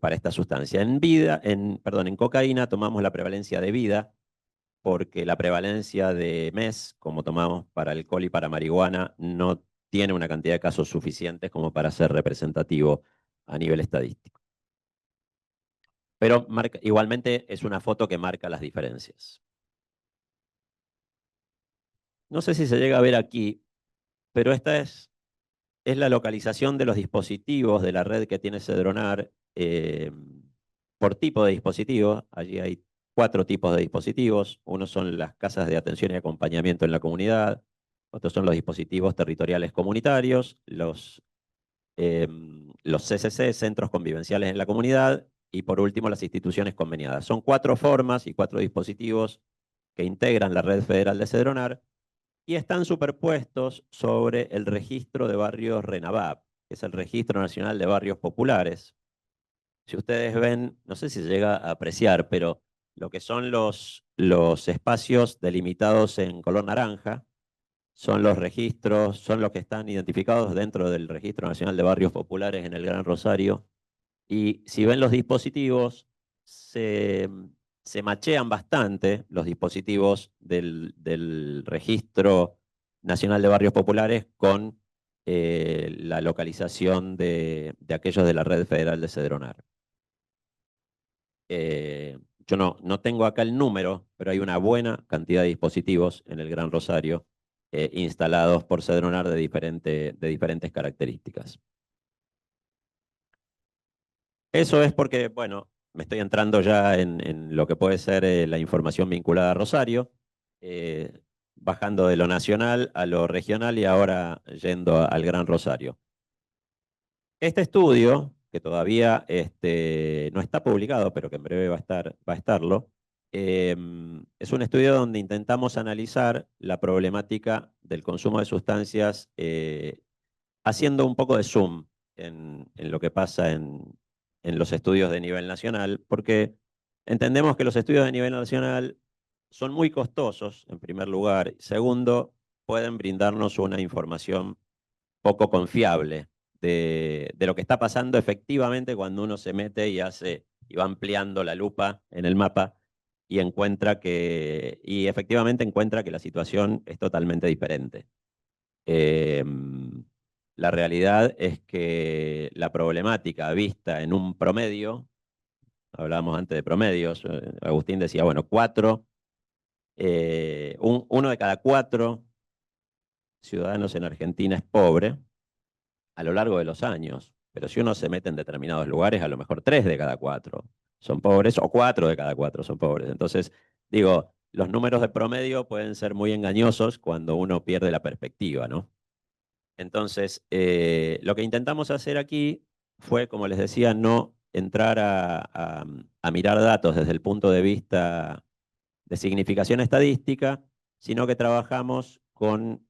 para esta sustancia. En cocaína tomamos la prevalencia de vida, porque la prevalencia de mes, como tomamos para alcohol y para marihuana, no tiene una cantidad de casos suficientes como para ser representativo a nivel estadístico. Pero igualmente es una foto que marca las diferencias. No sé si se llega a ver aquí, pero esta es la localización de los dispositivos de la red que tiene Cedronar por tipo de dispositivo. Allí hay 4 tipos de dispositivos. Uno son las casas de atención y acompañamiento en la comunidad. Otros son los dispositivos territoriales comunitarios, los CCC, centros convivenciales en la comunidad, y por último las instituciones conveniadas. Son 4 formas y 4 dispositivos que integran la red federal de Cedronar. y están superpuestos sobre el registro de barrios RENAVAP, que es el Registro Nacional de Barrios Populares. Si ustedes ven, no sé si se llega a apreciar, pero lo que son los espacios delimitados en color naranja son los registros, son los que están identificados dentro del Registro Nacional de Barrios Populares en el Gran Rosario. Y si ven los dispositivos, se machean bastante los dispositivos del Registro Nacional de Barrios Populares con la localización de aquellos de la Red Federal de Cedronar. Yo no tengo acá el número, pero hay una buena cantidad de dispositivos en el Gran Rosario instalados por Cedronar de diferentes características. Eso es porque, bueno, me estoy entrando ya en lo que puede ser la información vinculada a Rosario, bajando de lo nacional a lo regional y ahora yendo al Gran Rosario. Este estudio, que todavía no está publicado, pero que en breve va a estarlo, es un estudio donde intentamos analizar la problemática del consumo de sustancias haciendo un poco de zoom en lo que pasa en los estudios de nivel nacional, porque entendemos que los estudios de nivel nacional son muy costosos, en primer lugar. Segundo, pueden brindarnos una información poco confiable de lo que está pasando efectivamente cuando uno se mete y va ampliando la lupa en el mapa y efectivamente encuentra que la situación es totalmente diferente. La realidad es que la problemática vista en un promedio, hablábamos antes de promedios, Agustín decía, bueno, uno de cada 4 ciudadanos en Argentina es pobre a lo largo de los años, pero si uno se mete en determinados lugares, a lo mejor 3 de cada 4 son pobres o 4 de cada 4 son pobres. Entonces, digo, los números de promedio pueden ser muy engañosos cuando uno pierde la perspectiva, ¿no? Entonces, lo que intentamos hacer aquí fue, como les decía, no entrar a mirar datos desde el punto de vista de significación estadística, sino que trabajamos con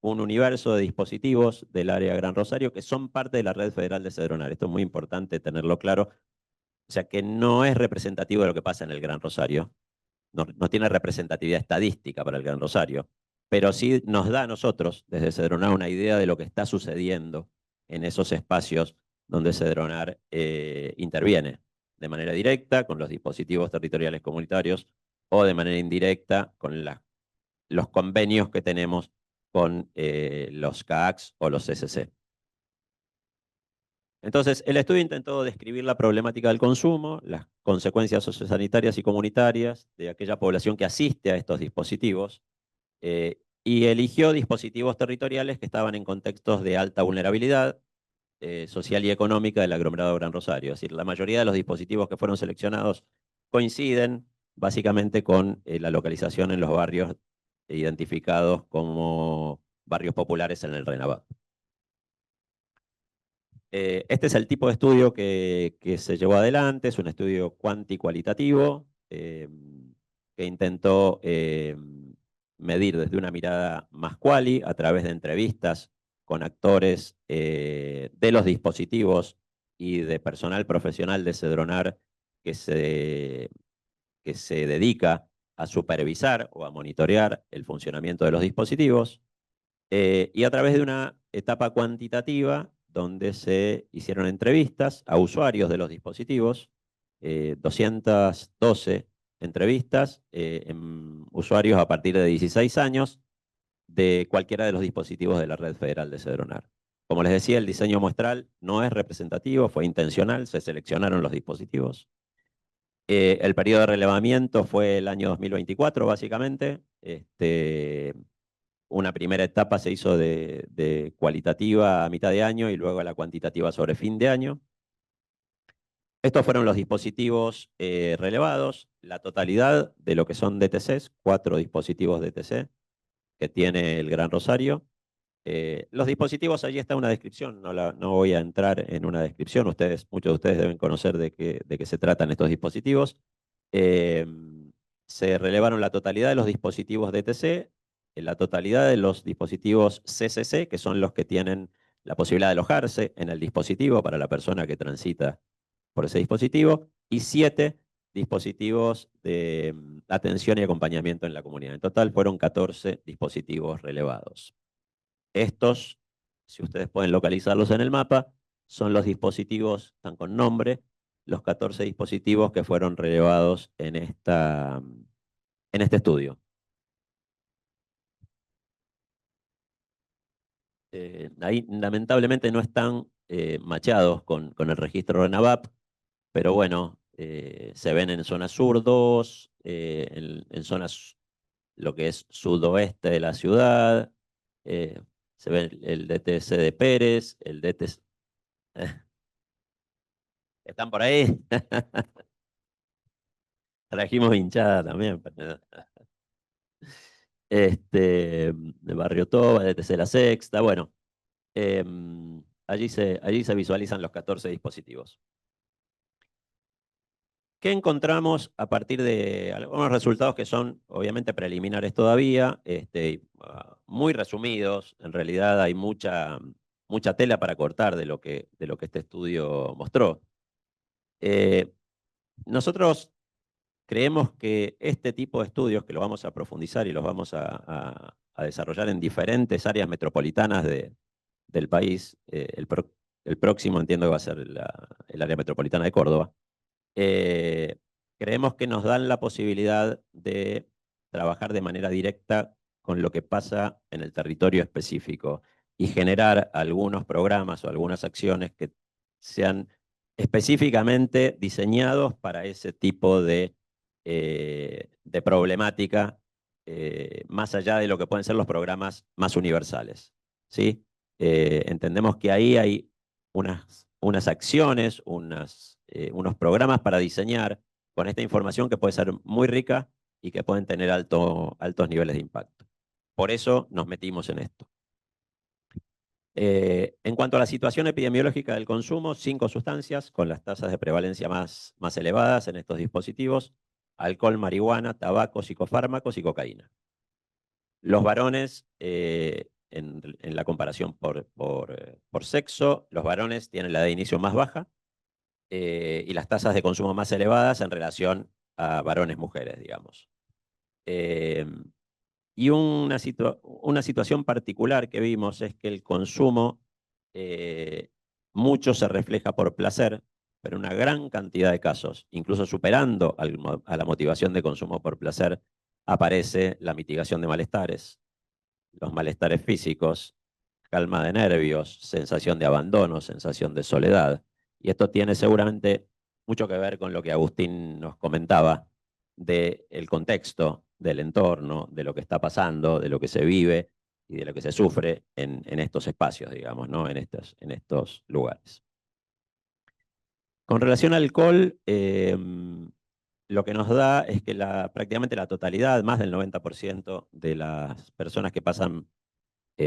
un universo de dispositivos del área Gran Rosario que son parte de la Red Federal de Cedronar. Esto es muy importante tenerlo claro. O sea, que no es representativo de lo que pasa en el Gran Rosario. No tiene representatividad estadística para el Gran Rosario, pero sí nos da a nosotros, desde Cedronar, una idea de lo que está sucediendo en esos espacios donde Cedronar interviene de manera directa con los dispositivos territoriales comunitarios o de manera indirecta con los convenios que tenemos con los CAACs o los CCC. Entonces, el estudio intentó describir la problemática del consumo, las consecuencias sociosanitarias y comunitarias de aquella población que asiste a estos dispositivos, y eligió dispositivos territoriales que estaban en contextos de alta vulnerabilidad social y económica del aglomerado Gran Rosario. Es decir, la mayoría de los dispositivos que fueron seleccionados coinciden básicamente con la localización en los barrios identificados como barrios populares en el RENAVAP. Este es el tipo de estudio que se llevó adelante, es un estudio cuantitativo que intentó medir desde una mirada más quali, a través de entrevistas con actores de los dispositivos y de personal profesional de Cedronar que se dedica a supervisar o a monitorear el funcionamiento de los dispositivos, y a través de una etapa cuantitativa donde se hicieron entrevistas a usuarios de los dispositivos, 212 entrevistas en usuarios a partir de 16 años de cualquiera de los dispositivos de la Red Federal de Cedronar. Como les decía, el diseño muestral no es representativo, fue intencional, se seleccionaron los dispositivos. El periodo de relevamiento fue el año 2024, básicamente. Una primera etapa se hizo de cualitativa a mitad de año y luego la cuantitativa sobre fin de año. Estos fueron los dispositivos relevados, la totalidad de lo que son DTCs, 4 dispositivos DTC que tiene el Gran Rosario. Los dispositivos, allí está una descripción, no voy a entrar en una descripción, muchos de ustedes deben conocer de qué se tratan estos dispositivos. Se relevaron la totalidad de los dispositivos DTC la totalidad de los dispositivos CCC, que son los que tienen la posibilidad de alojarse en el dispositivo para la persona que transita por ese dispositivo, y 7 dispositivos de atención y acompañamiento en la comunidad. En total fueron 14 dispositivos relevados. Estos, si ustedes pueden localizarlos en el mapa, son los dispositivos, están con nombre, los 14 dispositivos que fueron relevados en este estudio. Ahí lamentablemente no están macheados con el registro RENAVAP, pero bueno, se ven en zona sur 2, en zonas lo que es sudoeste de la ciudad, se ve el DTC de Pérez, el DTC... ¿Están por ahí? Trajimos hinchada también. De Barrio Toba, DTC La Sexta, bueno. Allí se visualizan los 14 dispositivos. ¿Qué encontramos a partir de algunos resultados que son obviamente preliminares todavía, muy resumidos? En realidad hay mucha tela para cortar de lo que este estudio mostró. Nosotros creemos que este tipo de estudios, que lo vamos a profundizar y los vamos a desarrollar en diferentes áreas metropolitanas del país, el próximo entiendo que va a ser el área metropolitana de Córdoba, creemos que nos dan la posibilidad de trabajar de manera directa con lo que pasa en el territorio específico y generar algunos programas o algunas acciones que sean específicamente diseñados para ese tipo de problemática, más allá de lo que pueden ser los programas más universales, ¿sí? Entendemos que ahí hay unas acciones, unos programas para diseñar con esta información que puede ser muy rica y que pueden tener altos niveles de impacto. Por eso nos metimos en esto. En cuanto a la situación epidemiológica del consumo, 5 sustancias con las tasas de prevalencia más elevadas en estos dispositivos: alcohol, marihuana, tabaco, psicofármacos y cocaína. Los varones, en la comparación por sexo, los varones tienen la edad de inicio más baja y las tasas de consumo más elevadas en relación a varones-mujeres, digamos. Y una situación particular que vimos es que el consumo mucho se refleja por placer, pero en una gran cantidad de casos, incluso superando a la motivación de consumo por placer, aparece la mitigación de malestares, los malestares físicos, calma de nervios, sensación de abandono, sensación de soledad. Y esto tiene seguramente mucho que ver con lo que Agustín nos comentaba del contexto, del entorno, de lo que está pasando, de lo que se vive y de lo que se sufre en estos espacios, digamos, ¿no? en estos lugares. Con relación al alcohol, lo que nos da es que prácticamente la totalidad, más del 90% de las personas que pasan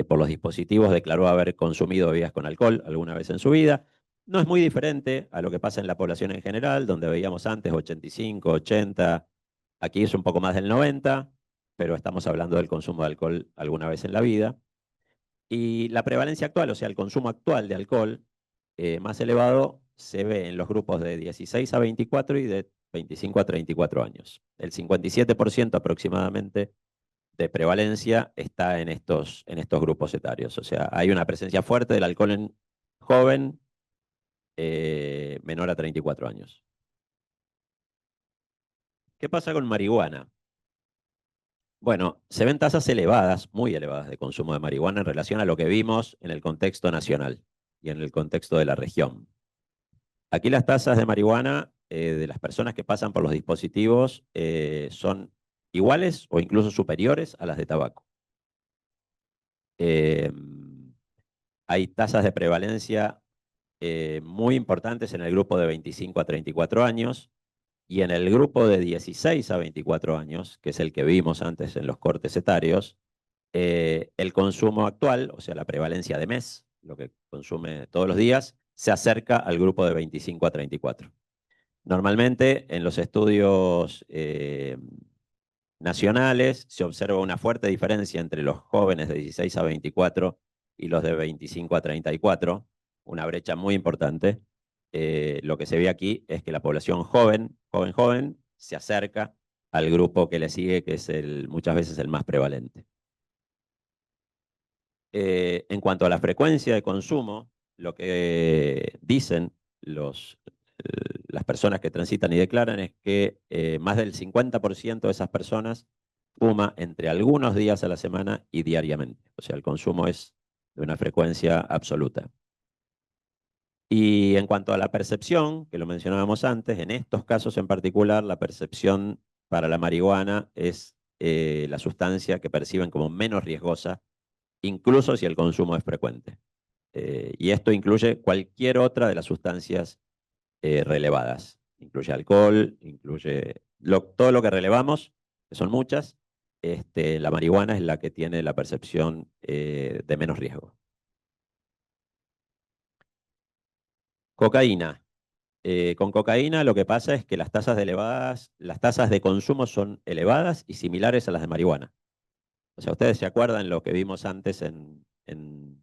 por los dispositivos declaró haber consumido bebidas con alcohol alguna vez en su vida. No es muy diferente a lo que pasa en la población en general, donde veíamos antes 85, 80, aquí es un poco más del 90, pero estamos hablando del consumo de alcohol alguna vez en la vida. Y la prevalencia actual, o sea, el consumo actual de alcohol más elevado, se ve en los grupos de 16 a 24 y de 25 a 34 años. El 57% aproximadamente de prevalencia está en estos grupos etarios. O sea, hay una presencia fuerte del alcohol en joven menor a 34 años. ¿Qué pasa con marihuana? Bueno, se ven tasas elevadas, muy elevadas de consumo de marihuana en relación a lo que vimos en el contexto nacional y en el contexto de la región. Aquí las tasas de marihuana de las personas que pasan por los dispositivos son iguales o incluso superiores a las de tabaco. Hay tasas de prevalencia muy importantes en el grupo de 25 a 34 años y en el grupo de 16 a 24 años, que es el que vimos antes en los cortes etarios, el consumo actual, o sea, la prevalencia de mes, lo que consume todos los días, se acerca al grupo de 25 a 34. Normalmente en los estudios nacionales se observa una fuerte diferencia entre los jóvenes de 16 a 24 y los de 25 a 34, una brecha muy importante. Lo que se ve aquí es que la población joven, se acerca al grupo que le sigue, que es muchas veces el más prevalente. En cuanto a la frecuencia de consumo, lo que dicen las personas que transitan y declaran es que más del 50% de esas personas fuma entre algunos días a la semana y diariamente. O sea, el consumo es de una frecuencia absoluta. Y en cuanto a la percepción, que lo mencionábamos antes, en estos casos en particular, la percepción para la marihuana es la sustancia que perciben como menos riesgosa, incluso si el consumo es frecuente. Y esto incluye cualquier otra de las sustancias relevadas. Incluye alcohol, incluye todo lo que relevamos, que son muchas. La marihuana es la que tiene la percepción de menos riesgo. Cocaína. Con cocaína lo que pasa es que las tasas de consumo son elevadas y similares a las de marihuana. O sea, ustedes se acuerdan lo que vimos antes en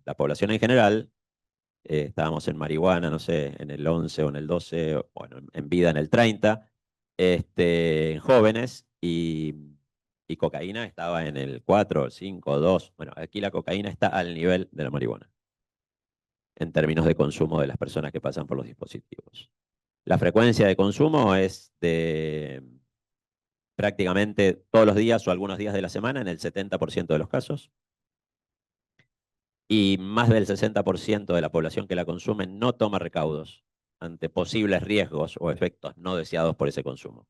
la población en general. Estábamos en marihuana, no sé, en el 11 o en el 12, bueno, en vida en el 30, en jóvenes, y cocaína estaba en el 4, 5, 2. Bueno, aquí la cocaína está al nivel de la marihuana, en términos de consumo de las personas que pasan por los dispositivos. La frecuencia de consumo es de prácticamente todos los días o algunos días de la semana, en el 70% de los casos. Y más del 60% de la población que la consume no toma recaudos ante posibles riesgos o efectos no deseados por ese consumo.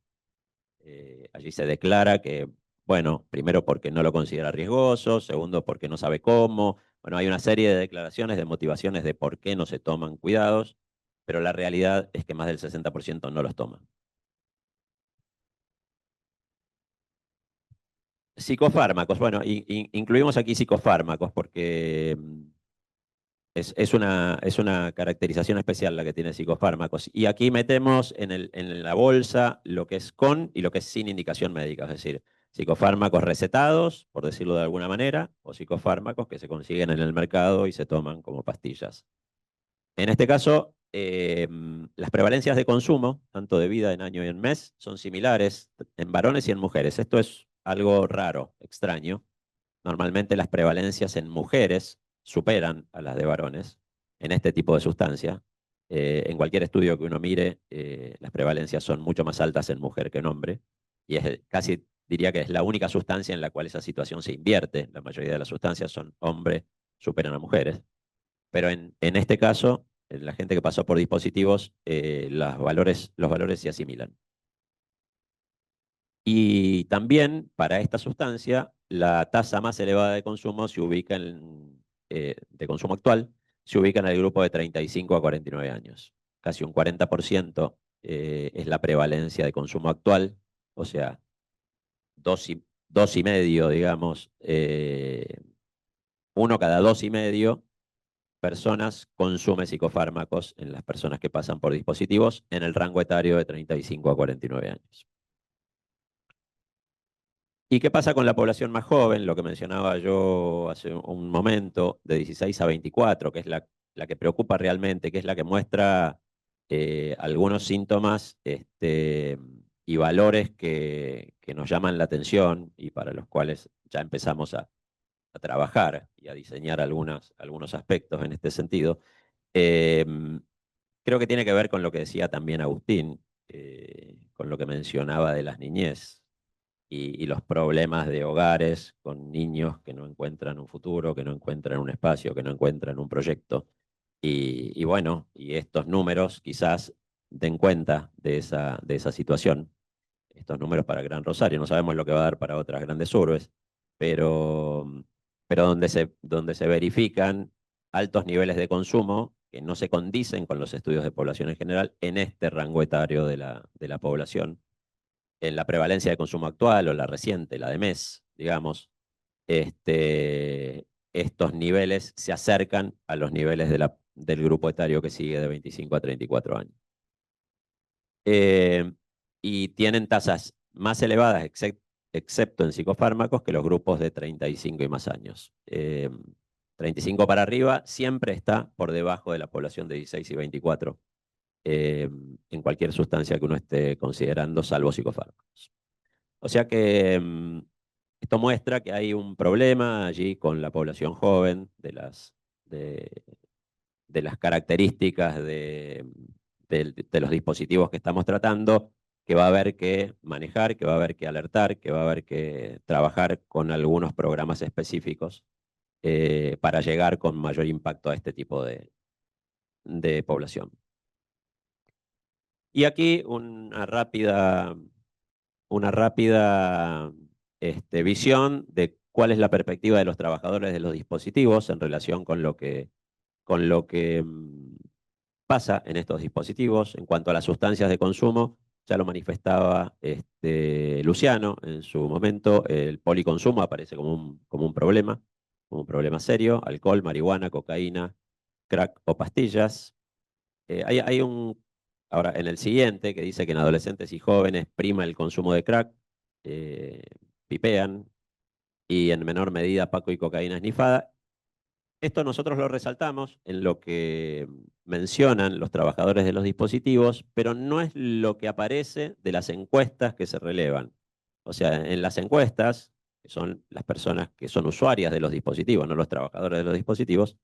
Allí se declara que, bueno, primero porque no lo considera riesgoso, segundo porque no sabe cómo. Bueno, hay una serie de declaraciones, de motivaciones de por qué no se toman cuidados, pero la realidad es que más del 60% no los toma. Psicofármacos, bueno, incluimos aquí psicofármacos porque es una caracterización especial la que tiene psicofármacos. Y aquí metemos en la bolsa lo que es con y lo que es sin indicación médica, es decir, psicofármacos recetados, por decirlo de alguna manera, o psicofármacos que se consiguen en el mercado y se toman como pastillas. En este caso, las prevalencias de consumo, tanto de vida en año y en mes, son similares en varones y en mujeres. Esto es algo raro, extraño. Normalmente las prevalencias en mujeres superan a las de varones en este tipo de sustancia. En cualquier estudio que uno mire, las prevalencias son mucho más altas en mujer que en hombre. Y casi diría que es la única sustancia en la cual esa situación se invierte. La mayoría de las sustancias son hombres, superan a mujeres. Pero en este caso, la gente que pasó por dispositivos, los valores se asimilan. Y también para esta sustancia, la tasa más elevada de consumo de consumo actual, se ubica en el grupo de 35 a 49 años. Casi un 40% es la prevalencia de consumo actual, o sea, dos y medio, digamos, uno cada 2,5 personas consume psicofármacos en las personas que pasan por dispositivos en el rango etario de 35 a 49 años. ¿Y qué pasa con la población más joven? Lo que mencionaba yo hace un momento, de 16 a 24, que es la que preocupa realmente, que es la que muestra algunos síntomas y valores que nos llaman la atención y para los cuales ya empezamos a trabajar y a diseñar algunos aspectos en este sentido. Creo que tiene que ver con lo que decía también Agustín, con lo que mencionaba de las niñez y los problemas de hogares con niños que no encuentran un futuro, que no encuentran un espacio, que no encuentran un proyecto. Y bueno, y estos números quizás den cuenta de esa situación. Estos números para Gran Rosario, no sabemos lo que va a dar para otras grandes urbes, pero, donde se verifican altos niveles de consumo que no se condicen con los estudios de población en general en este rango etario de la población. En la prevalencia de consumo actual o la reciente, la de mes, digamos, estos niveles se acercan a los niveles del grupo etario que sigue de 25 a 34 años. Y tienen tasas más elevadas, excepto en psicofármacos, que los grupos de 35 y más años. 35 para arriba siempre está por debajo de la población de 16 y 24 en cualquier sustancia que uno esté considerando, salvo psicofármacos. O sea que esto muestra que hay un problema allí con la población joven, de las características de los dispositivos que estamos tratando, que va a haber que manejar, que va a haber que alertar, que va a haber que trabajar con algunos programas específicos para llegar con mayor impacto a este tipo de población. Y aquí una rápida visión de cuál es la perspectiva de los trabajadores de los dispositivos en relación con lo que pasa en estos dispositivos. En cuanto a las sustancias de consumo, ya lo manifestaba Luciano en su momento, el policonsumo aparece como un problema serio: alcohol, marihuana, cocaína, crack o pastillas. Hay ahora en el siguiente, que dice que en adolescentes y jóvenes prima el consumo de crack, pipean, y en menor medida paco y cocaína esnifada. Esto nosotros lo resaltamos en lo que mencionan los trabajadores de los dispositivos, pero no es lo que aparece de las encuestas que se relevan. O sea, en las encuestas, que son las personas que son usuarias de los dispositivos, no los trabajadores de los dispositivos,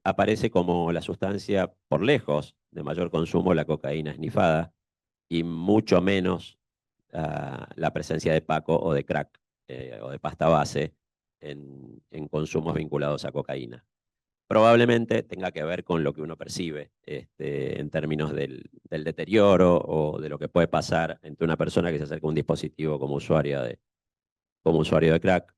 aparece como la sustancia por lejos de mayor consumo la cocaína esnifada, y mucho menos la presencia de paco o de crack o de pasta base en consumos vinculados a cocaína. Probablemente tenga que ver con lo que uno percibe en términos del deterioro o de lo que puede pasar entre una persona que se acerca a un dispositivo como usuario de crack.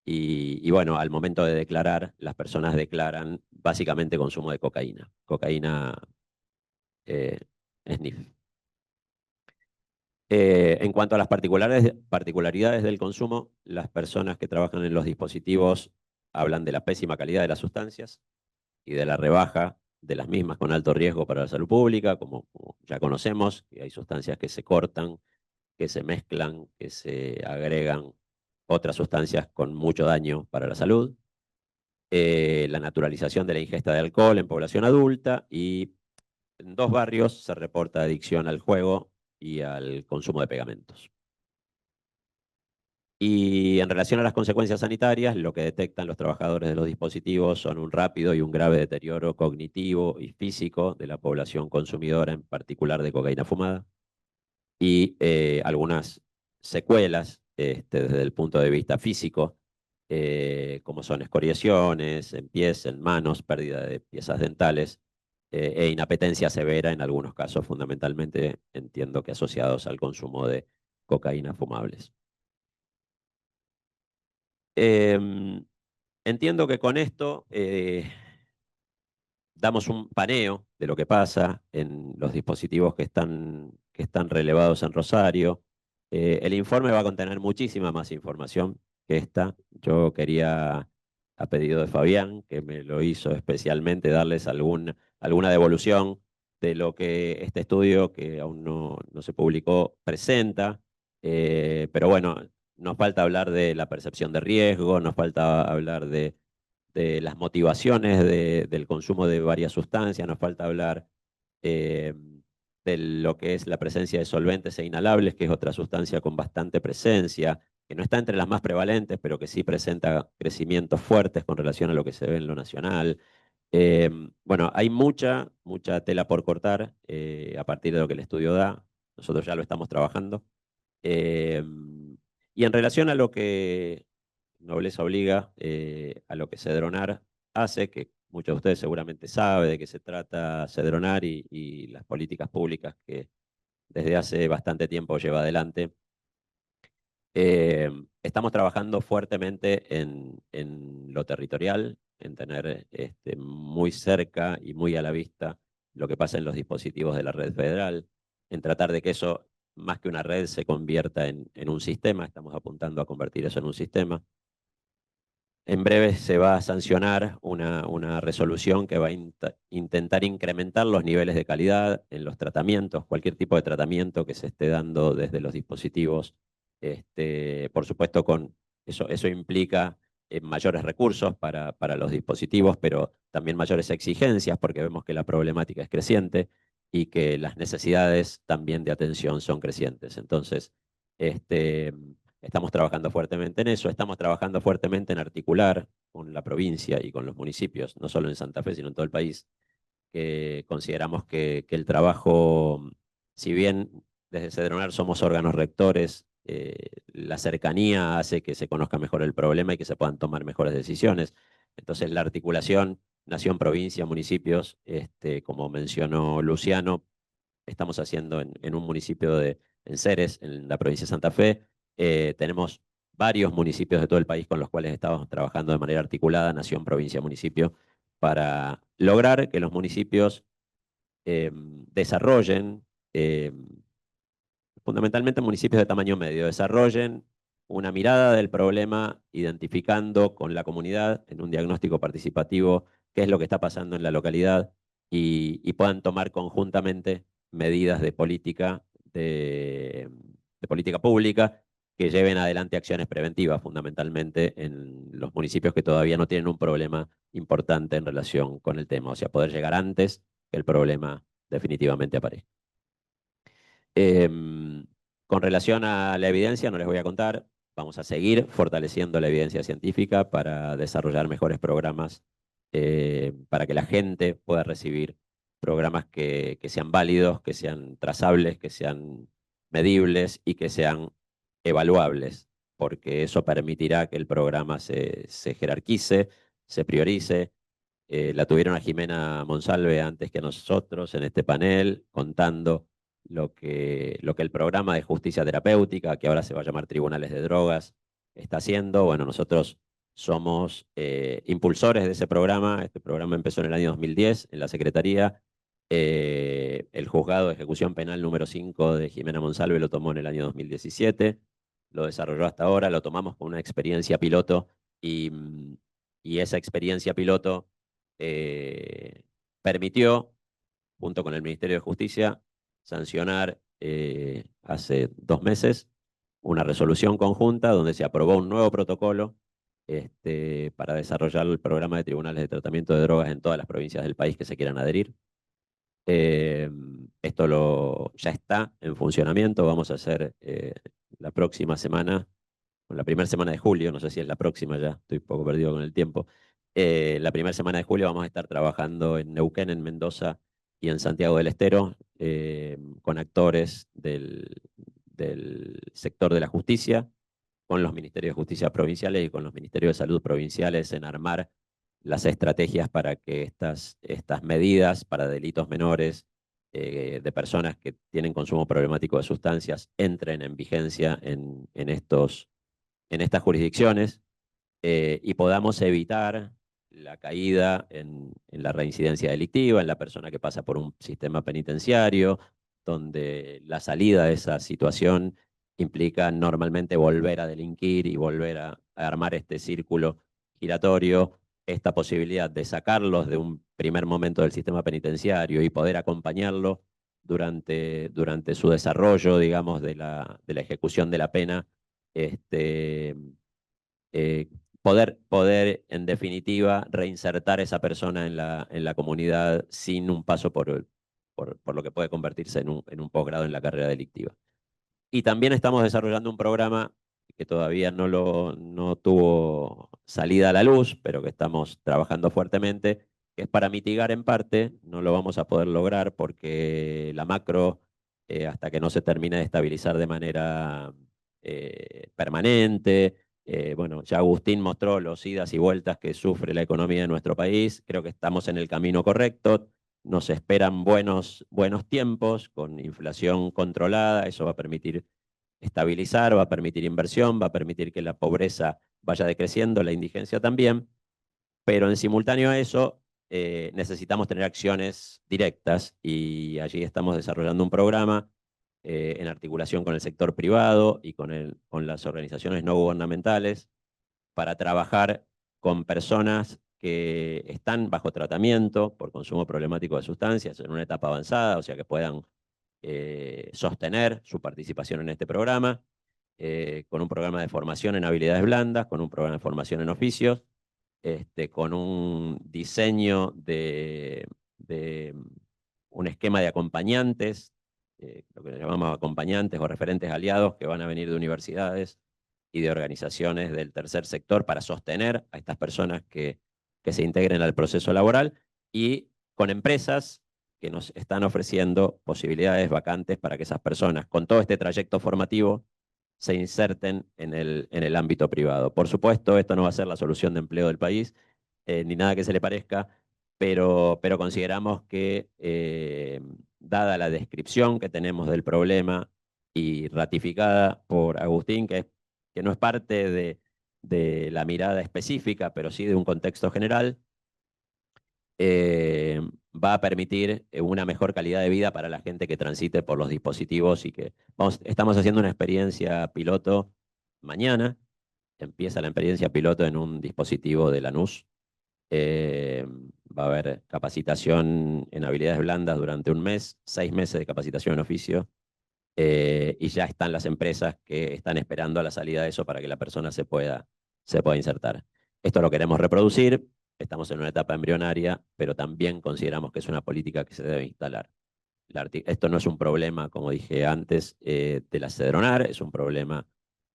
Y bueno, al momento de declarar, las personas declaran básicamente consumo de cocaína sniff. En cuanto a las particularidades del consumo, las personas que trabajan en los dispositivos hablan de la pésima calidad de las sustancias y de la rebaja de las mismas con alto riesgo para la salud pública, como ya conocemos, que hay sustancias que se cortan, que se mezclan, que se agregan otras sustancias con mucho daño para la salud. La naturalización de la ingesta de alcohol en población adulta, y en 2 barrios se reporta adicción al juego y al consumo de pegamentos. Y en relación a las consecuencias sanitarias, lo que detectan los trabajadores de los dispositivos son un rápido y un grave deterioro cognitivo y físico de la población consumidora, en particular de cocaína fumada, y algunas secuelas desde el punto de vista físico, como son escoriaciones en pies, en manos, pérdida de piezas dentales e inapetencia severa en algunos casos, fundamentalmente entiendo que asociados al consumo de cocaína fumables. Entiendo que con esto damos un paneo de lo que pasa en los dispositivos que están relevados en Rosario. El informe va a contener muchísima más información que esta. Yo quería, a pedido de Fabián, que me lo hizo especialmente, darles alguna devolución de lo que este estudio, que aún no se publicó, presenta. Pero bueno, nos falta hablar de la percepción de riesgo, nos falta hablar de las motivaciones del consumo de varias sustancias, nos falta hablar de lo que es la presencia de solventes e inhalables, que es otra sustancia con bastante presencia, que no está entre las más prevalentes, pero que sí presenta crecimientos fuertes con relación a lo que se ve en lo nacional. Bueno, hay mucha tela por cortar a partir de lo que el estudio da. Nosotros ya lo estamos trabajando. Y en relación a lo que Nobleza Obliga, a lo que Cedronar hace, que muchos de ustedes seguramente saben de qué se trata Cedronar y las políticas públicas que desde hace bastante tiempo lleva adelante. Estamos trabajando fuertemente en lo territorial, en tener muy cerca y muy a la vista lo que pasa en los dispositivos de la red federal, en tratar de que eso, más que una red, se convierta en un sistema. Estamos apuntando a convertir eso en un sistema. En breve se va a sancionar una resolución que va a intentar incrementar los niveles de calidad en los tratamientos, cualquier tipo de tratamiento que se esté dando desde los dispositivos. Por supuesto, con eso implica mayores recursos para los dispositivos, pero también mayores exigencias, porque vemos que la problemática es creciente y que las necesidades también de atención son crecientes. Entonces, estamos trabajando fuertemente en eso, estamos trabajando fuertemente en articular con la provincia y con los municipios, no solo en Santa Fe, sino en todo el país, que consideramos que el trabajo, si bien desde Cedronar somos órganos rectores, la cercanía hace que se conozca mejor el problema y que se puedan tomar mejores decisiones. Entonces, la articulación nación, provincia, municipios, como mencionó Luciano, estamos haciendo en un municipio en Ceres, en la provincia de Santa Fe. Tenemos varios municipios de todo el país con los cuales estamos trabajando de manera articulada, nación, provincia, municipio, para lograr que los municipios desarrollen, fundamentalmente municipios de tamaño medio, desarrollen una mirada del problema, identificando con la comunidad en un diagnóstico participativo qué es lo que está pasando en la localidad y puedan tomar conjuntamente medidas de política, de política pública que lleven adelante acciones preventivas, fundamentalmente en los municipios que todavía no tienen un problema importante en relación con el tema, o sea, poder llegar antes que el problema definitivamente aparezca. Con relación a la evidencia, no les voy a contar, vamos a seguir fortaleciendo la evidencia científica para desarrollar mejores programas, para que la gente pueda recibir programas que sean válidos, que sean trazables, que sean medibles y que sean evaluables, porque eso permitirá que el programa se jerarquice, se priorice. La tuvieron a Jimena Monsalve antes que nosotros en este panel, contando lo que el programa de justicia terapéutica, que ahora se va a llamar Tribunales de Drogas, está haciendo. Bueno, nosotros somos impulsores de ese programa. Este programa empezó en el año 2010 en la Secretaría. El Juzgado de Ejecución Penal número 5 de Jimena Monsalve lo tomó en el año 2017, lo desarrolló hasta ahora, lo tomamos con una experiencia piloto y esa experiencia piloto permitió, junto con el Ministerio de Justicia, sancionar hace 2 meses una resolución conjunta donde se aprobó un nuevo protocolo para desarrollar el programa de tribunales de tratamiento de drogas en todas las provincias del país que se quieran adherir. Esto ya está en funcionamiento. Vamos a hacer la próxima semana, la primera semana de julio, no sé si es la próxima ya, estoy un poco perdido con el tiempo. La primera semana de julio vamos a estar trabajando en Neuquén, en Mendoza y en Santiago del Estero, con actores del sector de la justicia, con los ministerios de justicia provinciales y con los ministerios de salud provinciales en armar las estrategias para que estas medidas para delitos menores de personas que tienen consumo problemático de sustancias entren en vigencia en estas jurisdicciones y podamos evitar la caída en la reincidencia delictiva, en la persona que pasa por un sistema penitenciario, donde la salida de esa situación implica normalmente volver a delinquir y volver a armar este círculo giratorio, esta posibilidad de sacarlos de un primer momento del sistema penitenciario y poder acompañarlo durante su desarrollo, digamos, de la ejecución de la pena, poder, en definitiva, reinsertar a esa persona en la comunidad sin un paso por lo que puede convertirse en un posgrado en la carrera delictiva. Y también estamos desarrollando un programa que todavía no tuvo salida a la luz, pero que estamos trabajando fuertemente, que es para mitigar en parte. No lo vamos a poder lograr porque la macro, hasta que no se termine de estabilizar de manera permanente, bueno, ya Agustín mostró los idas y vueltas que sufre la economía de nuestro país. Creo que estamos en el camino correcto. Nos esperan buenos tiempos con inflación controlada. Eso va a permitir estabilizar, va a permitir inversión, va a permitir que la pobreza vaya decreciendo, la indigencia también. Pero en simultáneo a eso, necesitamos tener acciones directas y allí estamos desarrollando un programa en articulación con el sector privado y con las organizaciones no gubernamentales para trabajar con personas que están bajo tratamiento por consumo problemático de sustancias en una etapa avanzada, o sea que puedan sostener su participación en este programa, con un programa de formación en habilidades blandas, con un programa de formación en oficios, con un diseño de un esquema de acompañantes, lo que llamamos acompañantes o referentes aliados que van a venir de universidades y de organizaciones del tercer sector para sostener a estas personas que se integren al proceso laboral, y con empresas que nos están ofreciendo posibilidades vacantes para que esas personas, con todo este trayecto formativo, se inserten en el ámbito privado. Por supuesto, esto no va a ser la solución de empleo del país, ni nada que se le parezca, pero consideramos que, dada la descripción que tenemos del problema y ratificada por Agustín, que no es parte de la mirada específica, pero sí de un contexto general, va a permitir una mejor calidad de vida para la gente que transite por los dispositivos y que estamos haciendo una experiencia piloto mañana. Empieza la experiencia piloto en un dispositivo de Lanús. Va a haber capacitación en habilidades blandas durante un mes, 6 meses de capacitación en oficio, y ya están las empresas que están esperando a la salida de eso para que la persona se pueda insertar. Esto lo queremos reproducir, estamos en una etapa embrionaria, pero también consideramos que es una política que se debe instalar. Esto no es un problema, como dije antes, de la Cedronar, es un problema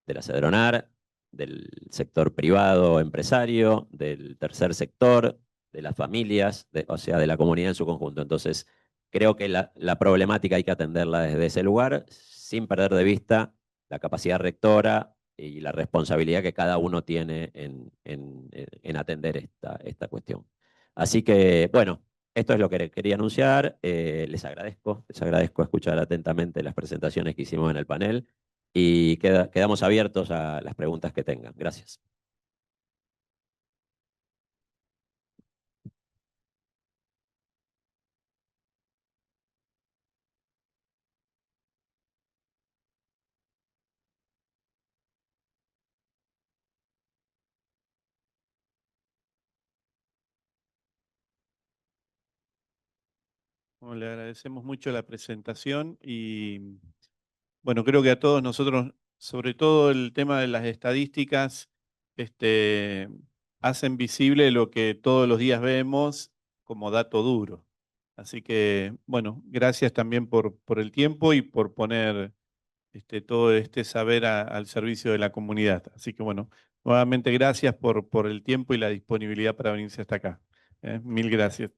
de la Cedronar, del sector privado empresario, del tercer sector, de las familias, o sea, de la comunidad en su conjunto. Entonces, creo que la problemática hay que atenderla desde ese lugar, sin perder de vista la capacidad rectora y la responsabilidad que cada uno tiene en atender esta cuestión. Así que, bueno, esto es lo que quería anunciar. Les agradezco escuchar atentamente las presentaciones que hicimos en el panel y quedamos abiertos a las preguntas que tengan. Gracias. Bueno, le agradecemos mucho la presentación y bueno, creo que a todos nosotros, sobre todo el tema de las estadísticas, hacen visible lo que todos los días vemos como dato duro. Así que, bueno, gracias también por el tiempo y por poner todo este saber al servicio de la comunidad. Así que, bueno, nuevamente gracias por el tiempo y la disponibilidad para venirse hasta acá. Mil gracias.